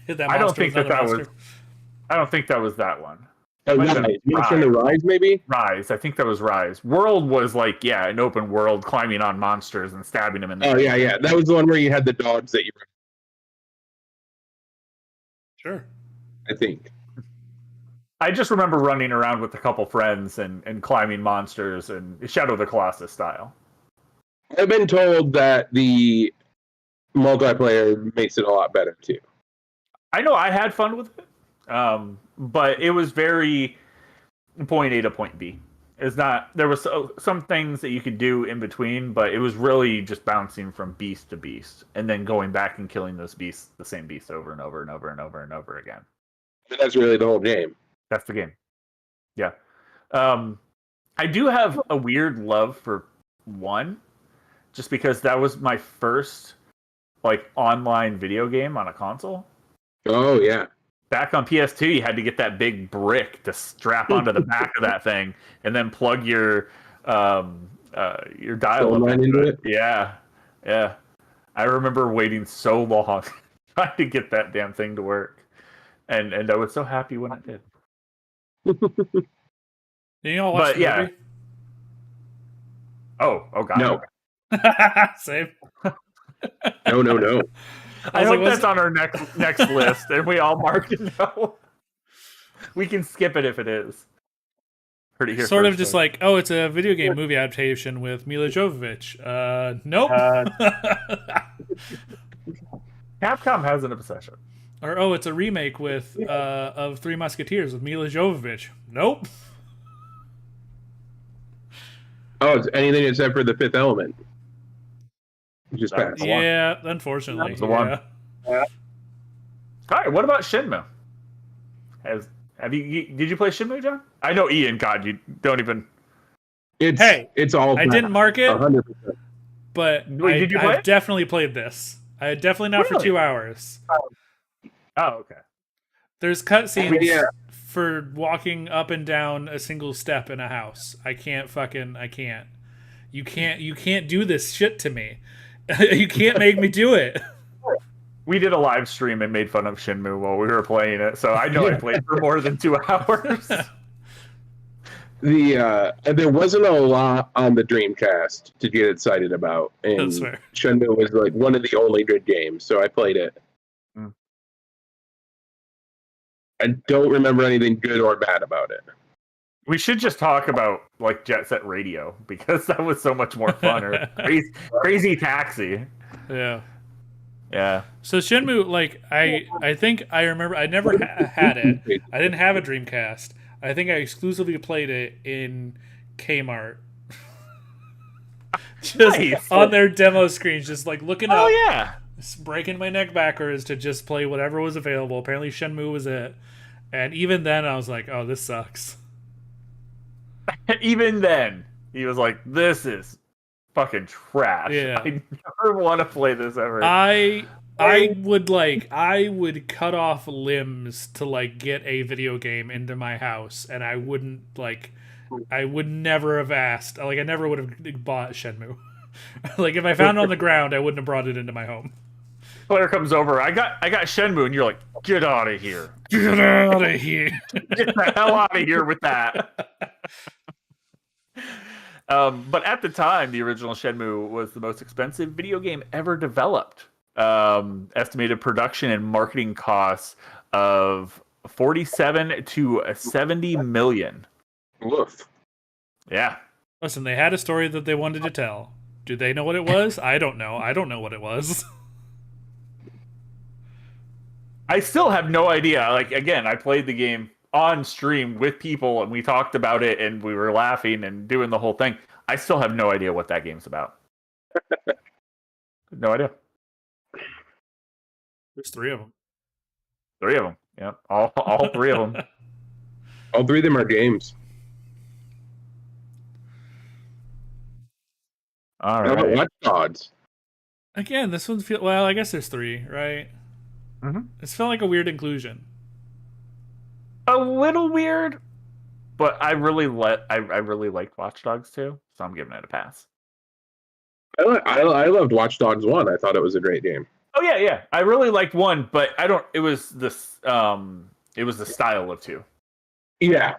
hit that monster. I don't think that was. I don't think that was that one. Oh, Rise. You mentioned the Rise, maybe? Rise. I think that was Rise. World was like, yeah, an open world, climbing on monsters and stabbing them in the Oh, yeah. That was the one where you had the dogs that you were... Sure. I think. I just remember running around with a couple friends and climbing monsters and Shadow of the Colossus style. I've been told that the multiplayer makes it a lot better too. I know I had fun with it, but it was very point A to point B. It's not. There was some things that you could do in between, but it was really just bouncing from beast to beast, and then going back and killing those beasts, the same beast, over and over and over and over and over again. But that's really the whole game. That's the game. Yeah. I do have a weird love for 1, just because that was my first like online video game on a console. Oh yeah. Back on PS2, you had to get that big brick to strap onto the back of that thing, and then plug your dial up into it. Yeah, yeah. I remember waiting so long trying to get that damn thing to work, and I was so happy when it did. You know, watch the movie? Oh god. No. Same. No. I hope that's on our next list, and we all mark it no. We can skip it if it is. Heard it here sort first, of just though. like, oh, it's a video game movie adaptation with Mila Jovovich. Nope. Capcom has an obsession. Or oh, it's a remake with of Three Musketeers with Mila Jovovich. Nope. Oh, it's anything except for The Fifth Element. Just passed. Yeah, unfortunately. That's the one. All right, what about Shenmue? Did you play Shenmue, John? I know Ian. God, you don't even. It's all. I didn't mark it, 100%. but did you play I've definitely played this. I definitely not for 2 hours. Oh, okay. There's cutscenes for walking up and down a single step in a house. I can't. You can't do this shit to me. You can't make me do it. We did a live stream and made fun of Shenmue while we were playing it, so I know I played for more than 2 hours. There wasn't a lot on the Dreamcast to get excited about, and That's fair. Shenmue was like one of the only good games, so I played it. I don't remember anything good or bad about it. We should just talk about like Jet Set Radio, because that was so much more fun. Or Crazy Taxi. Yeah. Yeah. So Shenmue, like I think I remember I never had it. I didn't have a Dreamcast. I think I exclusively played it in Kmart. Just Nice. on their demo screens, just like looking up. Oh yeah. Just breaking my neck backwards to just play whatever was available. Apparently Shenmue was it. And even then I was like, oh, this sucks. Even then, he was like, "This is fucking trash. Yeah. I never want to play this ever." I would cut off limbs to like get a video game into my house, and I would never have asked. Like I never would have bought Shenmue. Like if I found it on the ground, I wouldn't have brought it into my home. Player comes over. I got Shenmue, and you're like, "Get out of here! Get out of here! Get the hell out of here with that!" But at the time, the original Shenmue was the most expensive video game ever developed. Estimated production and marketing costs of 47 to 70 million. Woof. Yeah. Listen, they had a story that they wanted to tell. Do they know what it was? I don't know. I don't know what it was. I still have no idea. Like, again, I played the game on stream with people, and we talked about it, and we were laughing and doing the whole thing. I still have no idea what that game's about. No idea. There's 3 of them. 3 of them. Yeah, all 3 of them. All 3 of them are games. All How about right. Watch Dogs? Again, this one's well. I guess there's 3, right? Mm-hmm. It's felt like a weird inclusion. A little weird, but I really liked Watch Dogs 2, so I'm giving it a pass. I loved Watch Dogs 1. I thought it was a great game. Oh yeah. I really liked 1, but I don't. It was the style of 2. Yeah.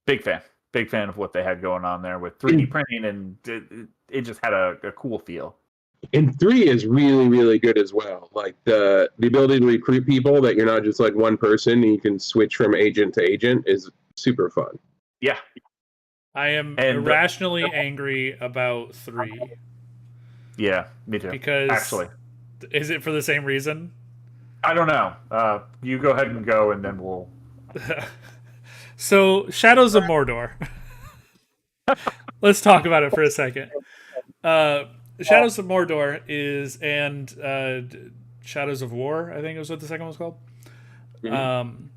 Big fan of what they had going on there with 3D printing, and it just had a cool feel. And 3 is really, really good as well. Like the ability to recruit people, that you're not just like one person and you can switch from agent to agent, is super fun. Yeah. I am And irrationally angry about 3 yeah, me too. because Actually, is it for the same reason? I don't know. You go ahead and go, and then we'll. So, Shadows of Mordor. Let's talk about it for a second. Shadows of Mordor is Shadows of War, I think is what the second one's called. Mhm.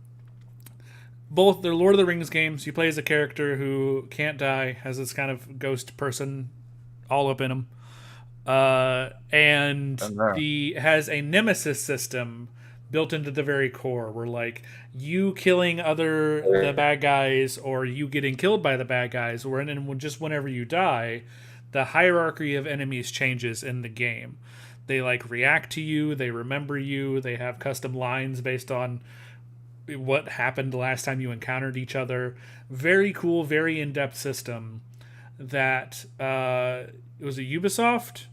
Both they're Lord of the Rings games. You play as a character who can't die, has this kind of ghost person all up in him, and has a nemesis system built into the very core, where like you killing the bad guys or you getting killed by the bad guys, or just whenever you die, the hierarchy of enemies changes in the game. They like react to you, they remember you, they have custom lines based on what happened the last time you encountered each other. Very cool, very in-depth system that it was a Ubisoft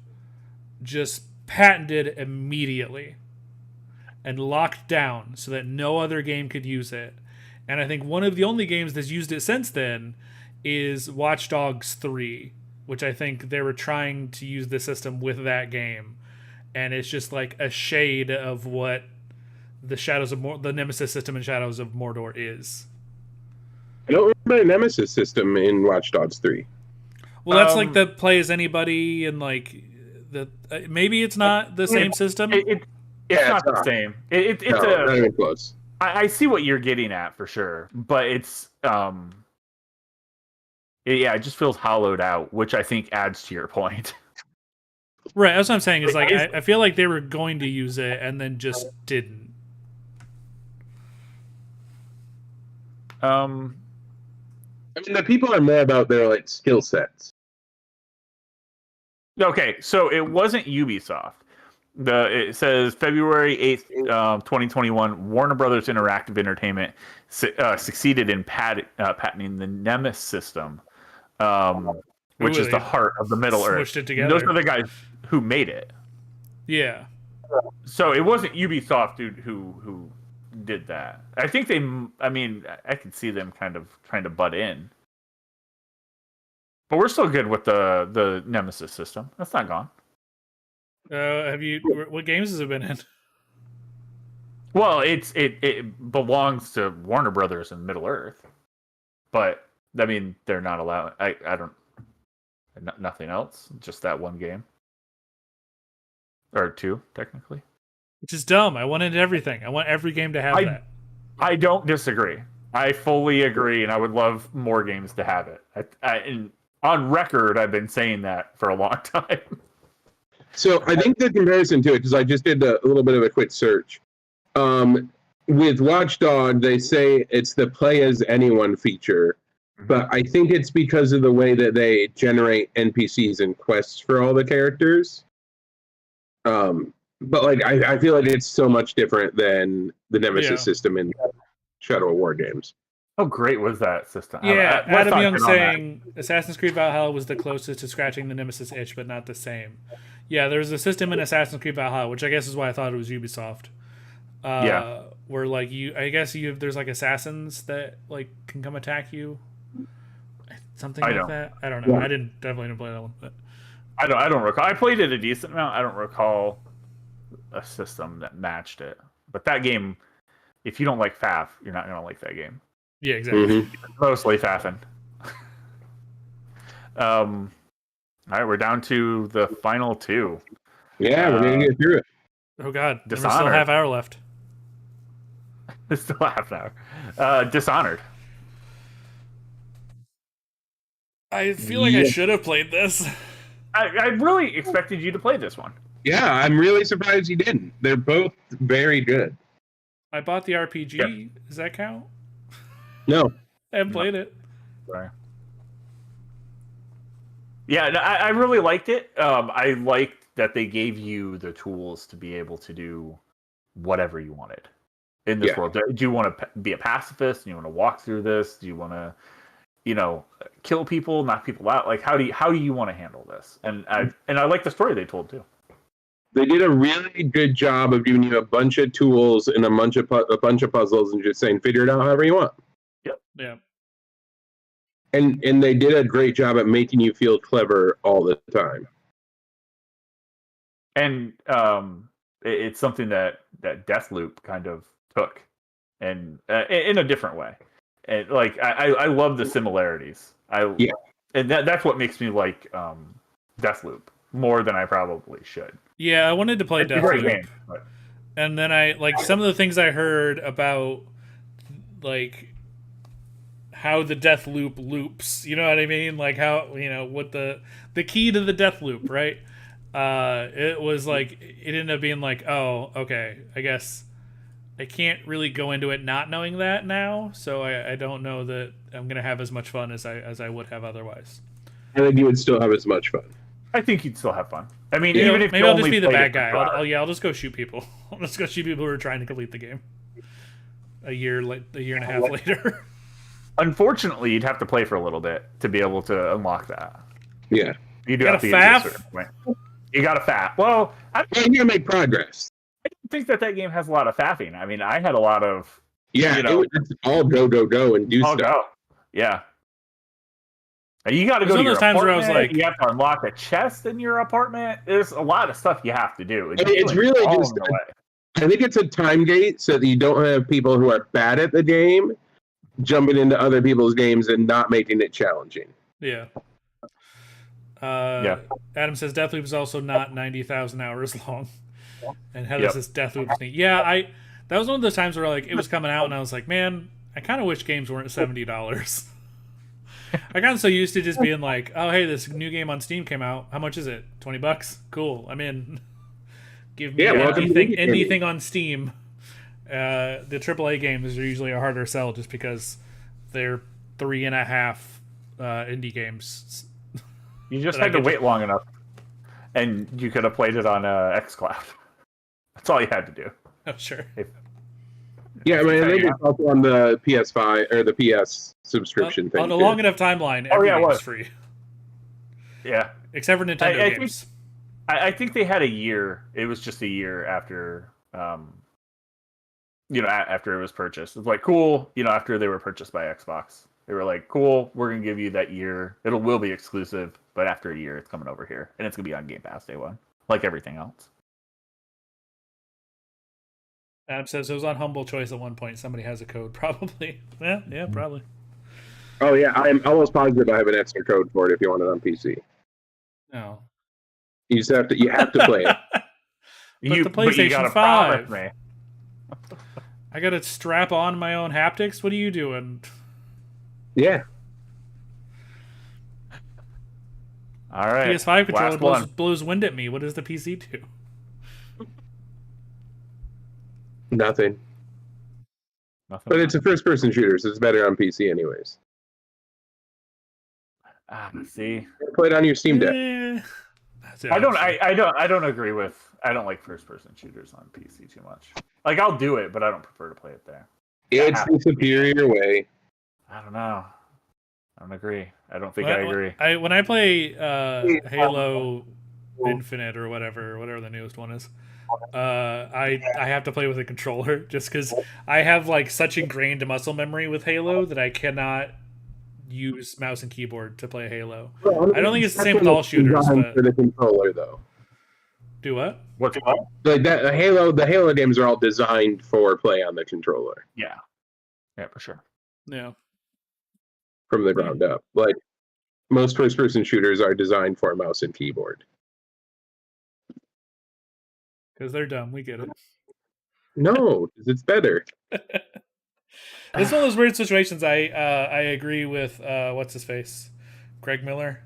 just patented immediately and locked down so that no other game could use it. And I think one of the only games that's used it since then is Watch Dogs 3, which I think they were trying to use the system with that game. And it's just like a shade of what the Nemesis system in Shadows of Mordor is. I don't remember the Nemesis system in Watch Dogs 3. Well, that's like the play as anybody, and like the maybe it's not the same system. It's not the same. It's not even close. I see what you're getting at for sure, but it's it just feels hollowed out, which I think adds to your point. Right, that's what I'm saying. Is like I feel like they were going to use it and then just didn't. I mean, the people are more about their like skill sets. Okay, so it wasn't Ubisoft. It says February 8th, 2021, Warner Brothers Interactive Entertainment succeeded in patenting the Nemesis system, which is the heart of the Middle Earth. It together. Those are the guys who made it. Yeah. So it wasn't Ubisoft who did that. I think I could see them kind of trying to butt in. But we're still good with the Nemesis system. That's not gone. What games has it been in? Well, it belongs to Warner Brothers and Middle Earth, but I mean they're not allowed. I don't. Nothing else. Just that one game, or 2 technically. Which is dumb. I wanted everything. I want every game to have that. I don't disagree. I fully agree, and I would love more games to have it. And on record, I've been saying that for a long time. So I think the comparison to it, because I just did a little bit of a quick search. With Watchdog, they say it's the play as anyone feature, but I think it's because of the way that they generate NPCs and quests for all the characters. But like I feel like it's so much different than the Nemesis system in Shadow of War games. How great was that system? Yeah, Adam Young saying Assassin's Creed Valhalla was the closest to scratching the Nemesis itch, but not the same. Yeah, there's a system in Assassin's Creed Valhalla, which I guess is why I thought it was Ubisoft. Where like there's like assassins that like can come attack you, something like that. I don't know. Yeah. I definitely didn't play that one, but I don't recall. I played it a decent amount. I don't recall a system that matched it. But that game, if you don't like FAF, you're not gonna like that game. Yeah, exactly. Mm-hmm. Mostly faffing. All right, we're down to the final 2. Yeah, we're gonna get through it. Oh God, there's Dishonored. still a half hour left. There's still a half an hour. Dishonored. I feel like I should have played this. I really expected you to play this one. Yeah, I'm really surprised you didn't. They're both very good. I bought the RPG. Yeah. Does that count? No. I haven't played it. Sorry. Yeah, I really liked it. I liked that they gave you the tools to be able to do whatever you wanted in this world. Do you want to be a pacifist? Do you want to walk through this? Do you want to, kill people, knock people out? Like, how do you want to handle this? And I like the story they told too. They did a really good job of giving you a bunch of tools and a bunch of puzzles, and just saying, figure it out however you want. Yep. Yeah. And they did a great job at making you feel clever all the time. And it's something that Deathloop kind of took, and in a different way. And like I love the similarities. And that's what makes me like Deathloop more than I probably should. Yeah, I wanted to play Deathloop, and then I like some of the things I heard about, like how the death loop loops. You know what I mean? Like how, what the key to the death loop, right? It was like it ended up being like, oh, okay, I guess I can't really go into it not knowing that now, so I don't know that I'm gonna have as much fun as I would have otherwise. I think you would still have as much fun. I think you'd still have fun. I mean, even if maybe you I'll just be the bad guy. I'll I'll just go shoot people. I'll just go shoot people who are trying to complete the game. A year and a half later. Unfortunately, you'd have to play for a little bit to be able to unlock that. Yeah, you do have to get to a certain point. You got to faff. Well, you're gonna make progress. I don't think that game has a lot of faffing. I mean, I had a lot of it's all go and do stuff. Go. Yeah. You got to go to your times apartment. Where I was like, you have to unlock a chest in your apartment. There's a lot of stuff you have to do. It's really just. I think it's a time gate so that you don't have people who are bad at the game jumping into other people's games and not making it challenging. Yeah. Adam says Deathloop is also not 90,000 hours long. And Heather says Deathloop is neat. Yeah, that was one of those times where like it was coming out and I was like, man, I kind of wish games weren't $70. I got so used to just being like, oh, hey, this new game on Steam came out. How much is it? $20? Cool. I'm in. Give me anything on Steam. The AAA games are usually a harder sell just because they're 3.5 indie games. You just had to wait long enough, and you could have played it on xCloud. That's all you had to do. Oh, sure. Yeah, I mean, I think it's also on the PS5 or the PS subscription thing. On a long enough timeline, everything was free. Yeah. Except for Nintendo games. I think they had a year. It was just a year after, after it was purchased. It's like, cool, after they were purchased by Xbox. They were like, cool, we're going to give you that year. It will be exclusive, but after a year, it's coming over here. And it's going to be on Game Pass day one, like everything else. Adam says it was on Humble Choice at one point. Somebody has a code, probably. Yeah, probably. Oh, yeah, I'm almost positive I have an extra code for it if you want it on PC. No. You just have to play it. The PlayStation 5. I got to strap on my own haptics? What are you doing? Yeah. All right. PS5 controller blows wind at me. What does the PC do? Nothing. But it's a first-person shooter, so it's better on PC anyways. See, play it on your Steam Deck. I don't agree with. I don't like first-person shooters on PC too much. Like, I'll do it, but I don't prefer to play it there. It's the superior way. I don't know. I don't agree. I don't think I agree. When I play Halo Infinite or whatever the newest one is, I have to play with a controller just because I have like such ingrained muscle memory with Halo that I cannot use mouse and keyboard to play Halo. I don't think it's the same with all shooters. But... for the controller though. Do what? What's what? Like that, the Halo games are all designed for play on the controller. Yeah, for sure. Yeah. From the ground up, like most first-person shooters are designed for mouse and keyboard. Because they're dumb, we get it. No, it's better. It's one of those weird situations. I agree with what's his face, Greg Miller.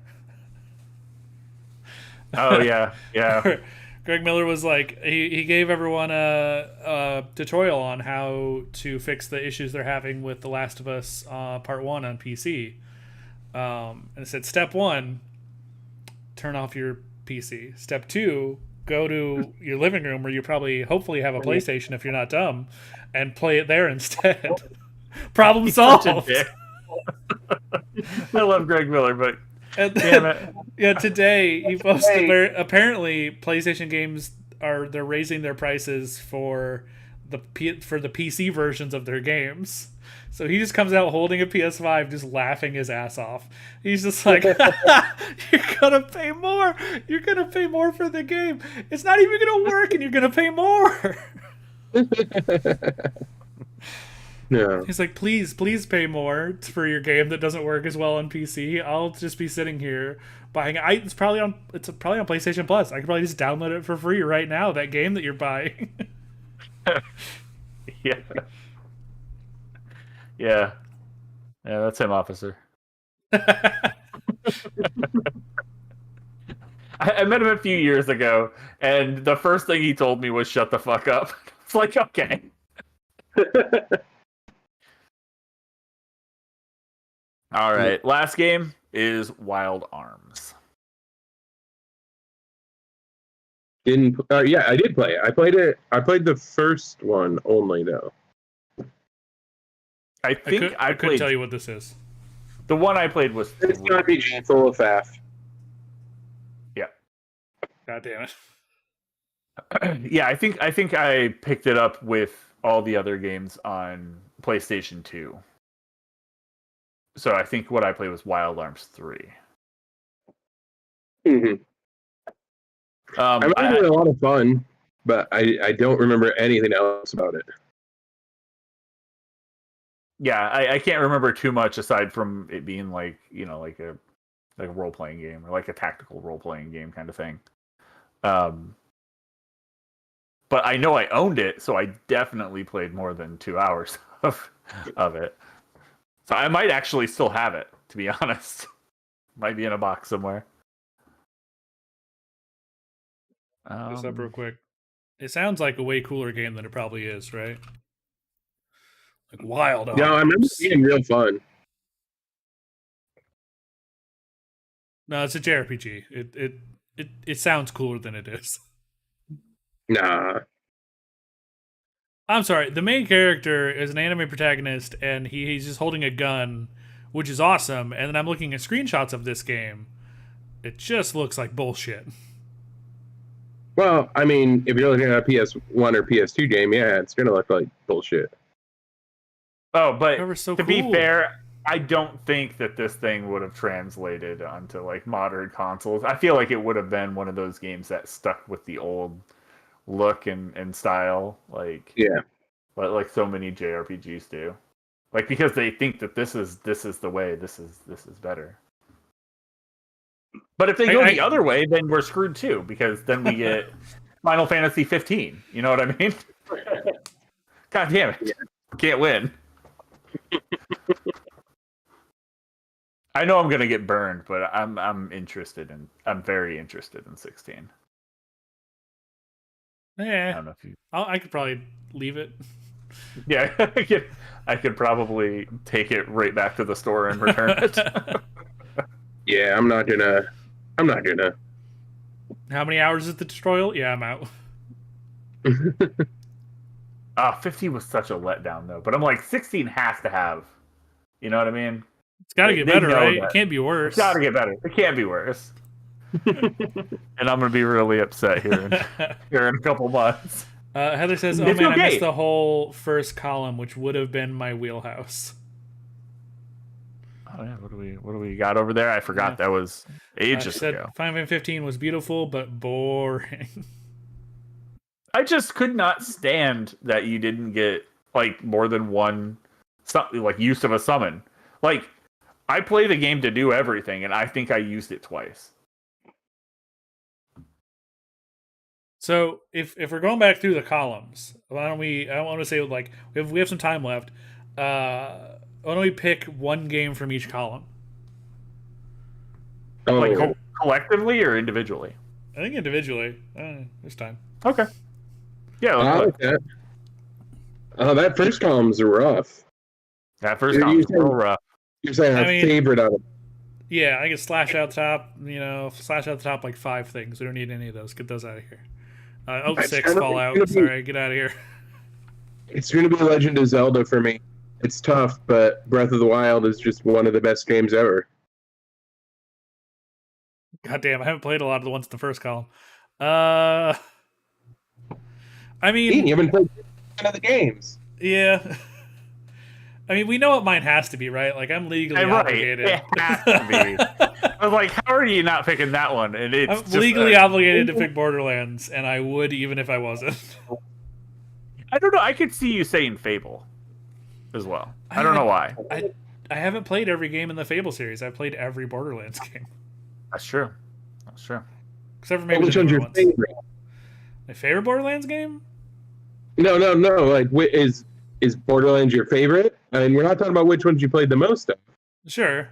Oh yeah. Greg Miller was like he gave everyone a tutorial on how to fix the issues they're having with The Last of Us Part 1 on PC. And it said, step 1, turn off your PC. Step 2, go to your living room where you hopefully have a PlayStation if you're not dumb, and play it there instead. Problem solved. I love Greg Miller, but damn it. Yeah, today he posted where apparently PlayStation games they're raising their prices for the PC versions of their games. So he just comes out holding a PS5, just laughing his ass off. He's just like, "You're gonna pay more. You're gonna pay more for the game. It's not even gonna work, and you're gonna pay more." Yeah. He's like, please pay more for your game that doesn't work as well on PC. I'll just be sitting here buying it. It's probably on PlayStation Plus. I could probably just download it for free right now, that game that you're buying. Yeah. Yeah. Yeah, that's him, officer. I met him a few years ago, and the first thing he told me was shut the fuck up. It's like, okay. All right, last game is Wild Arms. Yeah, I did play it. I played it. I played the first one only, though. I couldn't tell you what this is. The one I played was It's an RPG full of faff. Yeah. God damn it. Yeah, I think I picked it up with all the other games on PlayStation 2. So I think what I played was Wild Arms 3. Mm-hmm. I remember it a lot of fun, but I don't remember anything else about it. Yeah, I can't remember too much aside from it being like a role playing game or like a tactical role playing game kind of thing. But I know I owned it, so I definitely played more than 2 hours of it. So I might actually still have it, to be honest. Might be in a box somewhere. This up real quick. It sounds like a way cooler game than it probably is, right? Like Wild Arms. No, I remember it being real fun. No, it's a JRPG. It sounds cooler than it is. Nah. I'm sorry. The main character is an anime protagonist, and he's just holding a gun, which is awesome. And then I'm looking at screenshots of this game. It just looks like bullshit. Well, I mean, if you're looking at a PS1 or PS2 game, yeah, it's gonna look like bullshit. Oh, but So to cool. be fair, I don't think that this thing would have translated onto like modern consoles. I feel like it would have been one of those games that stuck with the old look and style, like like so many JRPGs do, like because they think that this is the way, this is better. But if they go the other way, then we're screwed too, because then we get Final Fantasy 15. You know what I mean? God damn it, can't win. I know I'm gonna get burned, but I'm very interested in 16. Yeah, I don't know if you. I could probably leave it. Yeah, I could probably take it right back to the store and return it. Yeah, I'm not gonna. How many hours is the tutorial? Yeah, I'm out. 15 was such a letdown though, but I'm like 16 has to have. You know what I mean? It's got to get better, right? That. It can't be worse. It's got to get better. It can't be worse. And I'm gonna be really upset here in a couple months. Heather says, "Oh it's man, okay. I missed the whole first column, which would have been my wheelhouse." Oh yeah, what do we got over there? I forgot that was ages ago. Final Fantasy 15 was beautiful but boring. I just could not stand that you didn't get like more than one something like use of a summon. Like I play the game to do everything, and I think I used it twice. So if we're going back through the columns, why don't we? I don't want to say like we have some time left. Why don't we pick one game from each column? Like collectively or individually? I think individually. There's time. Okay. Yeah. I like that. That first column's rough. That first column's real rough. You're saying favorite out of. Yeah, I could slash out the top. Slash out the top like 5 things. We don't need any of those. Get those out of here. 6 Fallout. Sorry, get out of here. It's going to be Legend of Zelda for me. It's tough, but Breath of the Wild is just one of the best games ever. God damn, I haven't played a lot of the ones in the first column. I mean, Ian, you haven't played none of the games. Yeah. I mean, we know what mine has to be, right? Like, I'm legally obligated. It has to be. I was like, how are you not picking that one? And it's I'm just, legally obligated to pick Borderlands, and I would even if I wasn't. I don't know. I could see you saying Fable as well. I don't know why. I haven't played every game in the Fable series. I've played every Borderlands game. That's true. That's true. Except for maybe Which the one's newer your ones. favorite? My favorite Borderlands game? No. Like, is Borderlands your favorite? I mean, we're not talking about which ones you played the most of. Sure.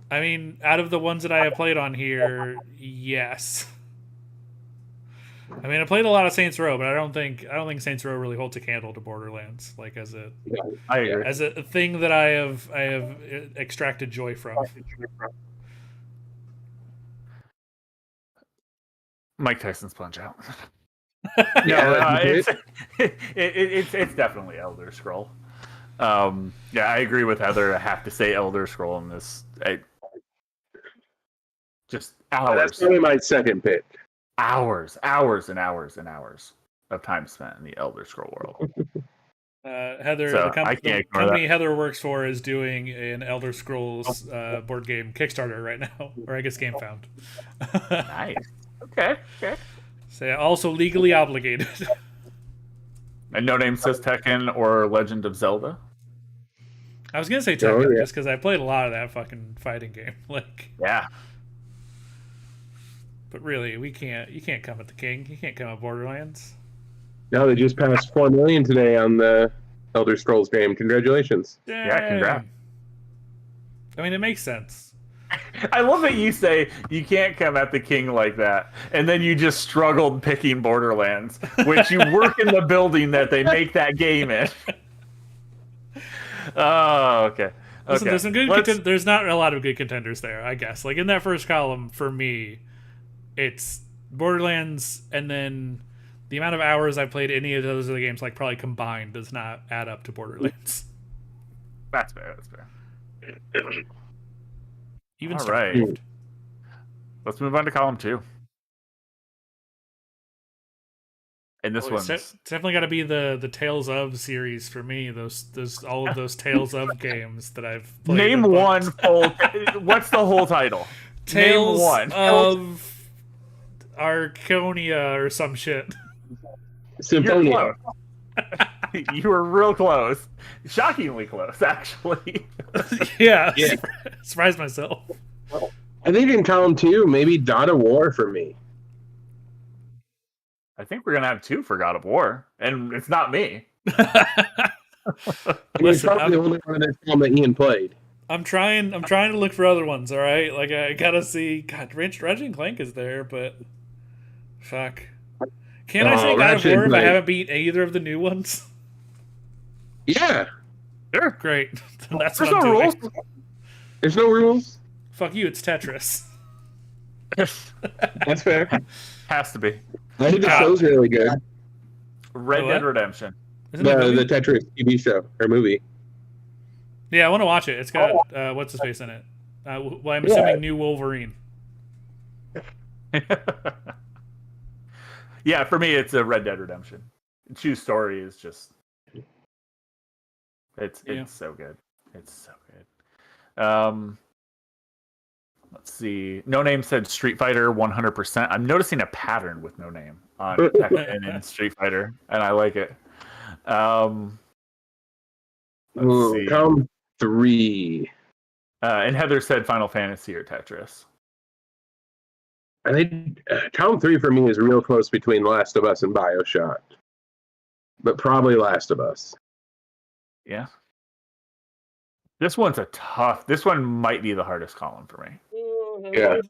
I mean, out of the ones that I have played on here, yes. I mean, I played a lot of Saints Row, but I don't think Saints Row really holds a candle to Borderlands, like as a thing that I have extracted joy from. Mike Tyson's Punch Out. Yeah, it's definitely Elder Scroll. Yeah, I agree with Heather. I have to say Elder Scroll in this. Just hours. That's probably my second pick. Hours and hours of time spent in the Elder Scroll world. Heather, So, the company Heather works for is doing an Elder Scrolls board game Kickstarter right now, or I guess GameFound. Nice. Okay. So yeah, also legally obligated. And No Name says Tekken or Legend of Zelda. I was gonna say Tekken just because I played a lot of that fucking fighting game. Like, yeah. But really, you can't come at the king. You can't come at Borderlands. No, they just passed 4 million today on the Elder Scrolls game. Congratulations. Dang. Yeah, congrats. I mean, it makes sense. I love that you say you can't come at the king like that, and then you just struggled picking Borderlands, which you work in the building that they make that game in. Oh, okay. Listen, there's some good. There's not a lot of good contenders there, I guess. Like in that first column, for me, it's Borderlands, and then the amount of hours I've played any of those other games, like probably combined, does not add up to Borderlands. That's fair. Even all right. Let's move on to column 2. And this one's definitely got to be the Tales of series for me. Those all of those Tales of games that I've played. Name one full. What's the whole title? Tales Name one. of Arconia or some shit. Symphonia. You were real close. Shockingly close, actually. Yeah. Surprised myself. I think in column 2, maybe God of War for me. I think we're gonna have 2 for God of War, and it's not me. Listen, probably the only one in this column that Ian played. I'm trying to look for other ones. All right, like I gotta see. God, Ratchet and Clank is there, but fuck. Can I say God of War if I haven't beat either of the new ones? Yeah. Sure. Great. That's There's what I'm no doing. rules. There's no rules. Fuck you, it's Tetris. That's fair. Has to be. I think the show's really good. Red Dead Redemption. The Tetris TV show or movie. Yeah, I want to watch it. It's got what's his face in it. Well, I'm assuming new Wolverine. Yeah, for me, it's a Red Dead Redemption. True story is just it's so good. It's so good. Let's see. No Name said Street Fighter 100%. I'm noticing a pattern with No Name on Tekken and Street Fighter, and I like it. Let's see. Column 3. And Heather said Final Fantasy or Tetris. I think column 3 for me is real close between Last of Us and BioShock, but probably Last of Us. Yeah. This one's a tough. This one might be the hardest column for me. Yeah.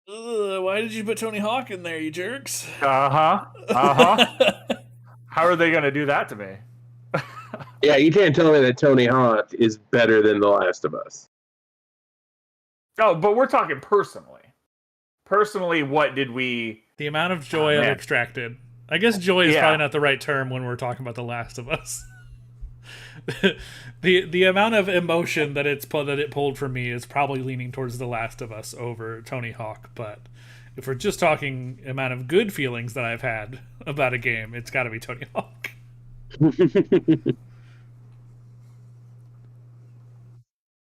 Why did you put Tony Hawk in there, you jerks? How are they going to do that to me? Yeah, you can't tell me that Tony Hawk is better than The Last of Us. Oh, but we're talking personally. Personally, what did we... The amount of joy I've extracted. I guess joy is probably not the right term when we're talking about The Last of Us. the amount of emotion that it pulled for me is probably leaning towards The Last of Us over Tony Hawk, but if we're just talking amount of good feelings that I've had about a game, it's got to be Tony Hawk.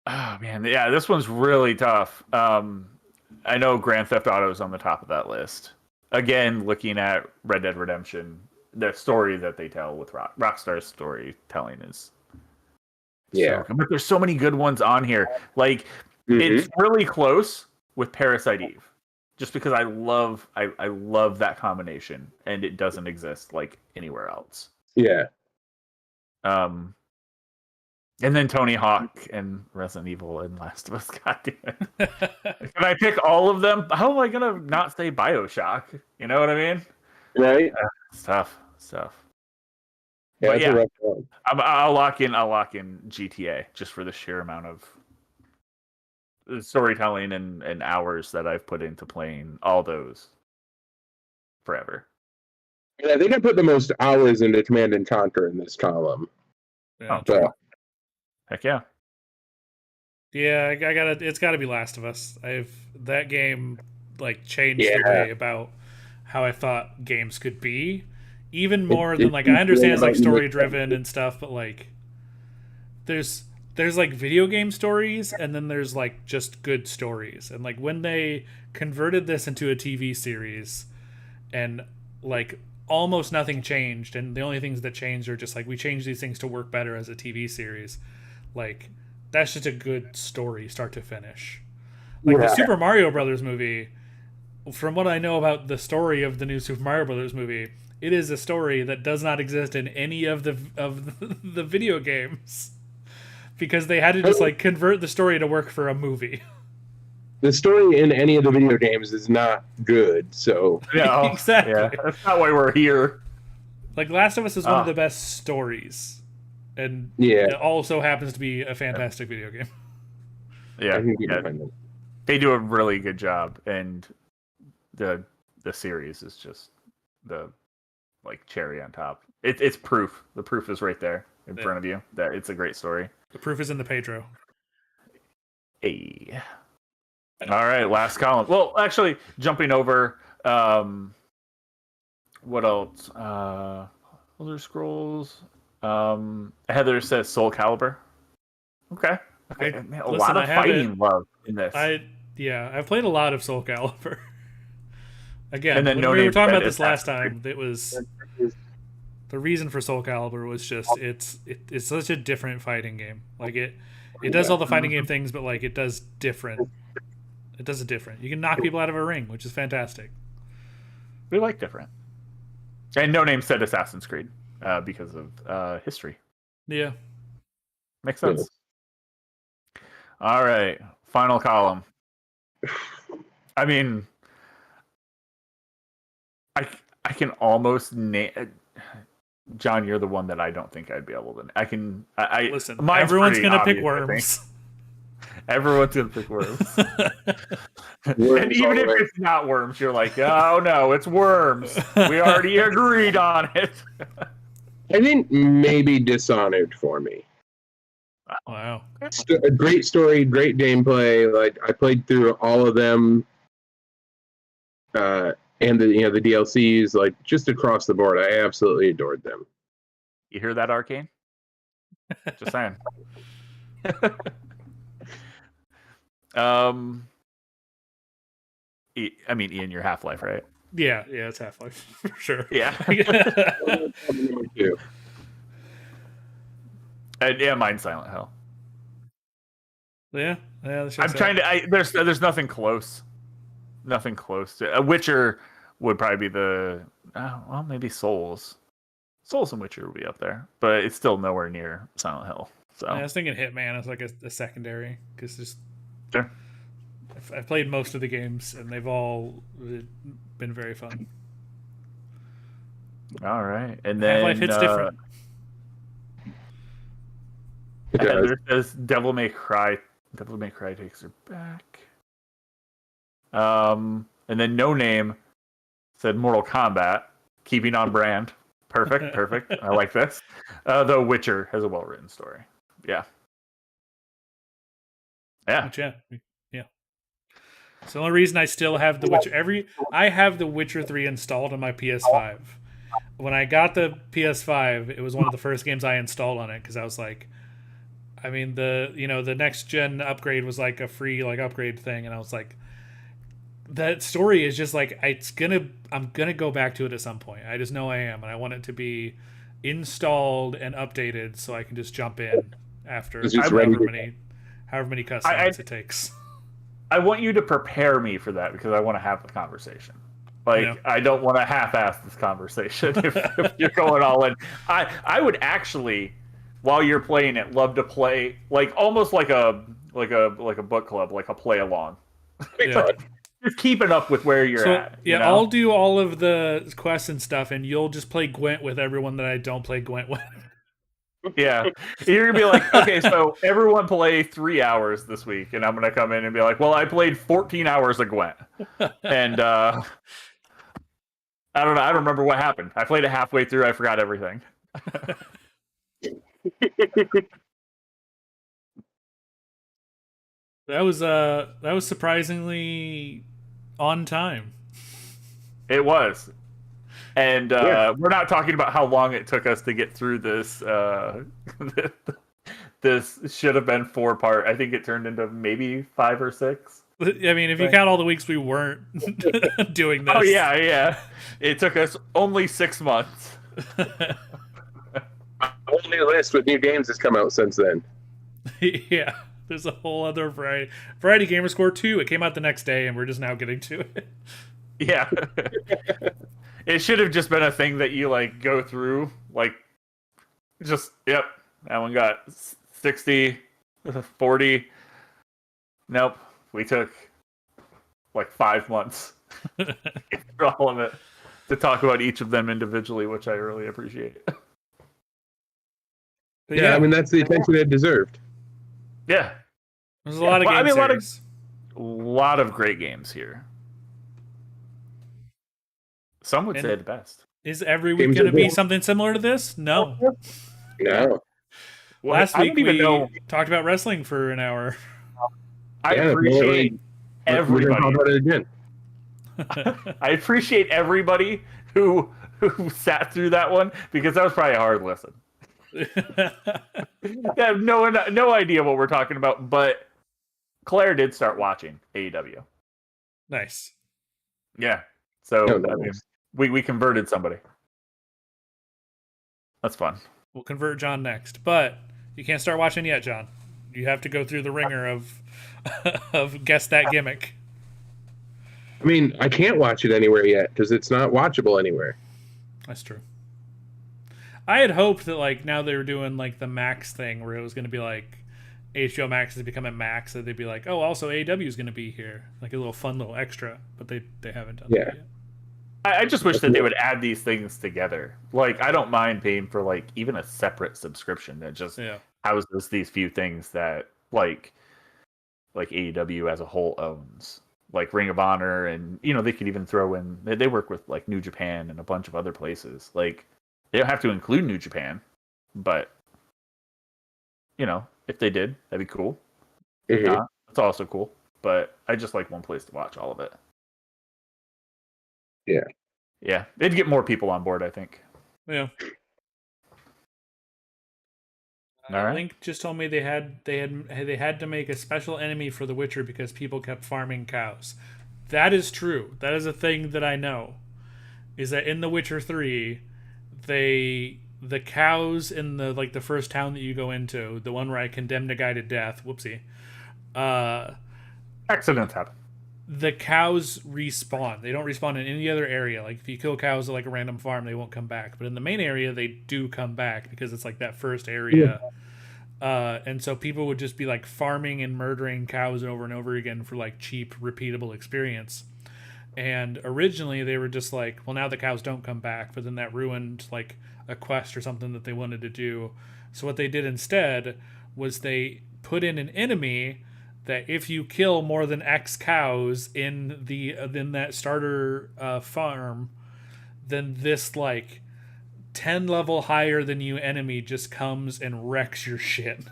Oh man, yeah, this one's really tough. I know Grand Theft Auto is on the top of that list. Again, looking at Red Dead Redemption, the story that they tell with Rockstar's storytelling is Yeah. so, but there's so many good ones on here. Like it's really close with Parasite Eve, just because I love that combination, and it doesn't exist like anywhere else. Yeah. And then Tony Hawk and Resident Evil and Last of Us. God damn it. Can I pick all of them? How am I going to not say BioShock? You know what I mean? Right. It's tough. Yeah, but it's a rough one. I'll lock in GTA just for the sheer amount of storytelling and hours that I've put into playing all those forever. And I think I put the most hours into Command and Conquer in this column. Yeah, So, Heck yeah. yeah, I gotta. It's got to be Last of Us. That game like changed the way about how I thought games could be. Even more than like I understand it's like story driven and stuff, but like there's like video game stories and then there's like just good stories. And like when they converted this into a TV series and like almost nothing changed, and the only things that changed are just like we changed these things to work better as a TV series. Like that's just a good story start to finish. Like the Super Mario Brothers movie, from what I know about the story of the new Super Mario Brothers movie, it is a story that does not exist in any of the the video games because they had to just like convert the story to work for a movie. The story in any of the video games is not good, so Yeah, exactly. Yeah, that's not why we're here. Like Last of Us is one of the best stories, and it also happens to be a fantastic video game. Yeah, they do a really good job, and the series is just the like cherry on top. It's proof. The proof is right there in front of you that it's a great story. The proof is in the Pedro. Hey. All right, last column. Well, actually, jumping over. What else? Elder Scrolls. Heather says Soul Calibur. Okay. Man, a lot of fighting love in this. I've played a lot of Soul Calibur. Again, and then when we were talking about this last time, it was the reason for Soul Calibur was just it's such a different fighting game. Like it does all the fighting game things, but like it does different. It does it different. You can knock people out of a ring, which is fantastic. We like different. And No Name said Assassin's Creed because of history. Yeah, makes sense. All right, final column. I mean, I can almost name. John, you're the one that I don't think I'd be able to. I can. Listen. Everyone's gonna pick Worms. Everyone's gonna pick Worms. And even if it's not Worms, you're like, oh no, it's Worms. We already agreed on it. I think maybe Dishonored for me. Wow. A great story, great gameplay. Like I played through all of them, and the DLCs, like just across the board. I absolutely adored them. You hear that, Arcane? Just saying. I mean, Ian, you're Half-Life, right? Yeah, it's Half-Life for sure. Yeah. And mine's Silent Hill. Yeah. I'm trying to. There's nothing close. Nothing close to Witcher would probably be the. Well, maybe Souls. Souls and Witcher would be up there, but it's still nowhere near Silent Hill. So I was thinking Hitman as like a secondary because just. Sure. I've played most of the games and they've all been very fun. All right, and then Half-Life hits different. Heather says Devil May Cry. Devil May Cry takes her back. And then No Name said Mortal Kombat, keeping on brand. Perfect. I like this. Though Witcher has a well-written story. Yeah. Yeah. It's the only reason I still have the Witcher. I have the Witcher 3 installed on my PS5. When I got the PS5, it was one of the first games I installed on it because I was like, I mean the next gen upgrade was like a free like upgrade thing, and I was like, that story is just like I'm gonna go back to it at some point. I just know I am, and I want it to be installed and updated so I can just jump in after however many cutscenes it takes. I want you to prepare me for that because I want to have the conversation. Like, I don't want to half-ass this conversation if you're going all in. I would actually, while you're playing it, love to play like almost like a book club, like a play along. Yeah. Just keeping up with where you're at. Yeah, you know? I'll do all of the quests and stuff, and you'll just play Gwent with everyone that I don't play Gwent with. Yeah. You're going to be like, okay, so everyone play 3 hours this week, and I'm going to come in and be like, well, I played 14 hours of Gwent. And I don't know. I don't remember what happened. I played it halfway through. I forgot everything. That was surprisingly on time. It was. And we're not talking about how long it took us to get through this. This should have been 4-part. I think it turned into maybe 5 or 6. I mean, if you count all the weeks we weren't doing this. Oh, yeah. It took us only 6 months. A whole new list with new games has come out since then. Yeah. There's a whole other Variety Gamer Score 2. It came out the next day, and we're just now getting to it. Yeah. It should have just been a thing that you, like, go through. Like, just, yep, that one got 60, 40. Nope. We took, like, 5 months to get through all of it to talk about each of them individually, which I really appreciate. Yeah, I mean, that's the attention it deserved. Yeah. There's a lot of games. A lot of great games here. Some would say the best. Is every week going to be something similar to this? No. No. Last week we talked about wrestling for an hour. I appreciate everybody. We're about it again. I appreciate everybody who sat through that one because that was probably a hard listen. I have no idea what we're talking about, but Claire did start watching AEW. Nice. Yeah. So I mean, we converted somebody. That's fun. We'll convert John next, but you can't start watching yet, John. You have to go through the ringer of guess that gimmick. I mean, I can't watch it anywhere yet because it's not watchable anywhere. That's true. I had hoped that, like, now they were doing, like, the Max thing where it was going to be, like, HBO Max is becoming Max, that they'd be like, oh, also AEW is going to be here. Like, a little fun little extra, but they haven't done that yet. I just wish that they would add these things together. Like, I don't mind paying for, like, even a separate subscription that just houses these few things that, like AEW as a whole owns. Like Ring of Honor, and, you know, they could even throw in, they work with, like, New Japan and a bunch of other places. Like, they don't have to include New Japan, but, you know, if they did, that'd be cool. Mm-hmm. That's also cool. But I just like one place to watch all of it. Yeah. Yeah. They'd get more people on board, I think. Yeah. All right. Link just told me they had to make a special enemy for The Witcher because people kept farming cows. That is true. That is a thing that I know. Is that in The Witcher 3, the cows in the first town that you go into, the one where I condemned a guy to death, whoopsie. Accidents happen. The cows respawn. They don't respawn in any other area. Like, if you kill cows at, like, a random farm, they won't come back. But in the main area, they do come back because it's, like, that first area. And so people would just be, like, farming and murdering cows over and over again for, like, cheap, repeatable experience. And originally, they were just like, well, now the cows don't come back. But then that ruined, like, a quest or something that they wanted to do. So what they did instead was they put in an enemy that if you kill more than X cows in that starter farm, then this, like, 10 level higher than you enemy just comes and wrecks your shit.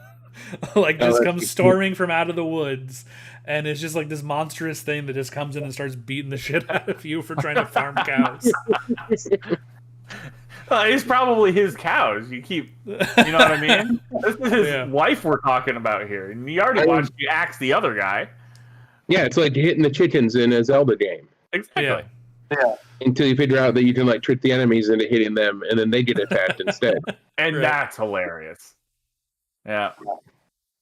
like just that's comes cool. storming from out of the woods, and it's just like this monstrous thing that just comes in and starts beating the shit out of you for trying to farm cows. It's probably his cows. You know what I mean? This is his Yeah. wife we're talking about here. And you already watched you axe the other guy. Yeah, it's like hitting the chickens in a Zelda game. Exactly. Yeah. Until you figure out that you can like trick the enemies into hitting them, and then they get attacked instead. And Right. that's hilarious. Yeah.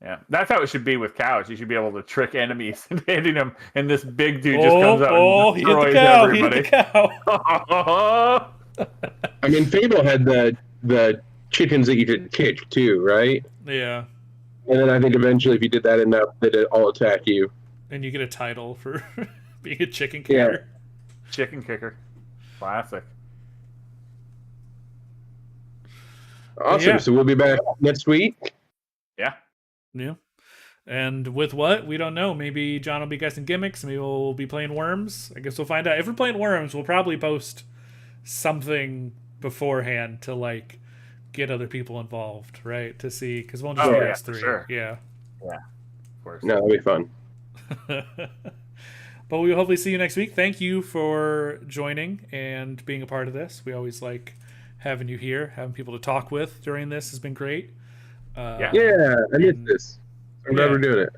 Yeah. That's how it should be with cows. You should be able to trick enemies into hitting them, and this big dude just comes out and he hit the destroys cow! everybody. He hit the cow! I mean, Fable had the chickens that you could kick too, right? Yeah, And then I think eventually, if you did that enough, they'd all attack you. and you get a title for being a chicken Yeah. kicker. Chicken kicker. Classic. Awesome. Yeah. So we'll be back next week. Yeah. Yeah. And with what? We don't know. Maybe John will be guessing gimmicks. Maybe we'll be playing Worms. I guess we'll find out. If we're playing Worms, we'll probably post something beforehand to like get other people involved, right? To see, because we'll just Oh, be yeah, us three. sure. Yeah. Of course. No, that'll be fun. But we will hopefully see you next week. Thank you for joining and being a part of this. We always like having you here. Having people to talk with during this has been great. Yeah. Yeah, I missed this. I'm Yeah. never doing it.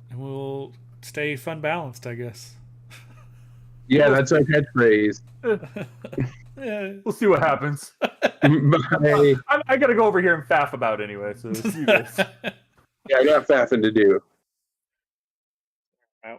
And we'll stay fun balanced, I guess. Yeah, that's our catchphrase. Yeah. We'll see what happens. Bye. I got to go over here and faff about anyway. So see you guys. Yeah, I got faffing to do.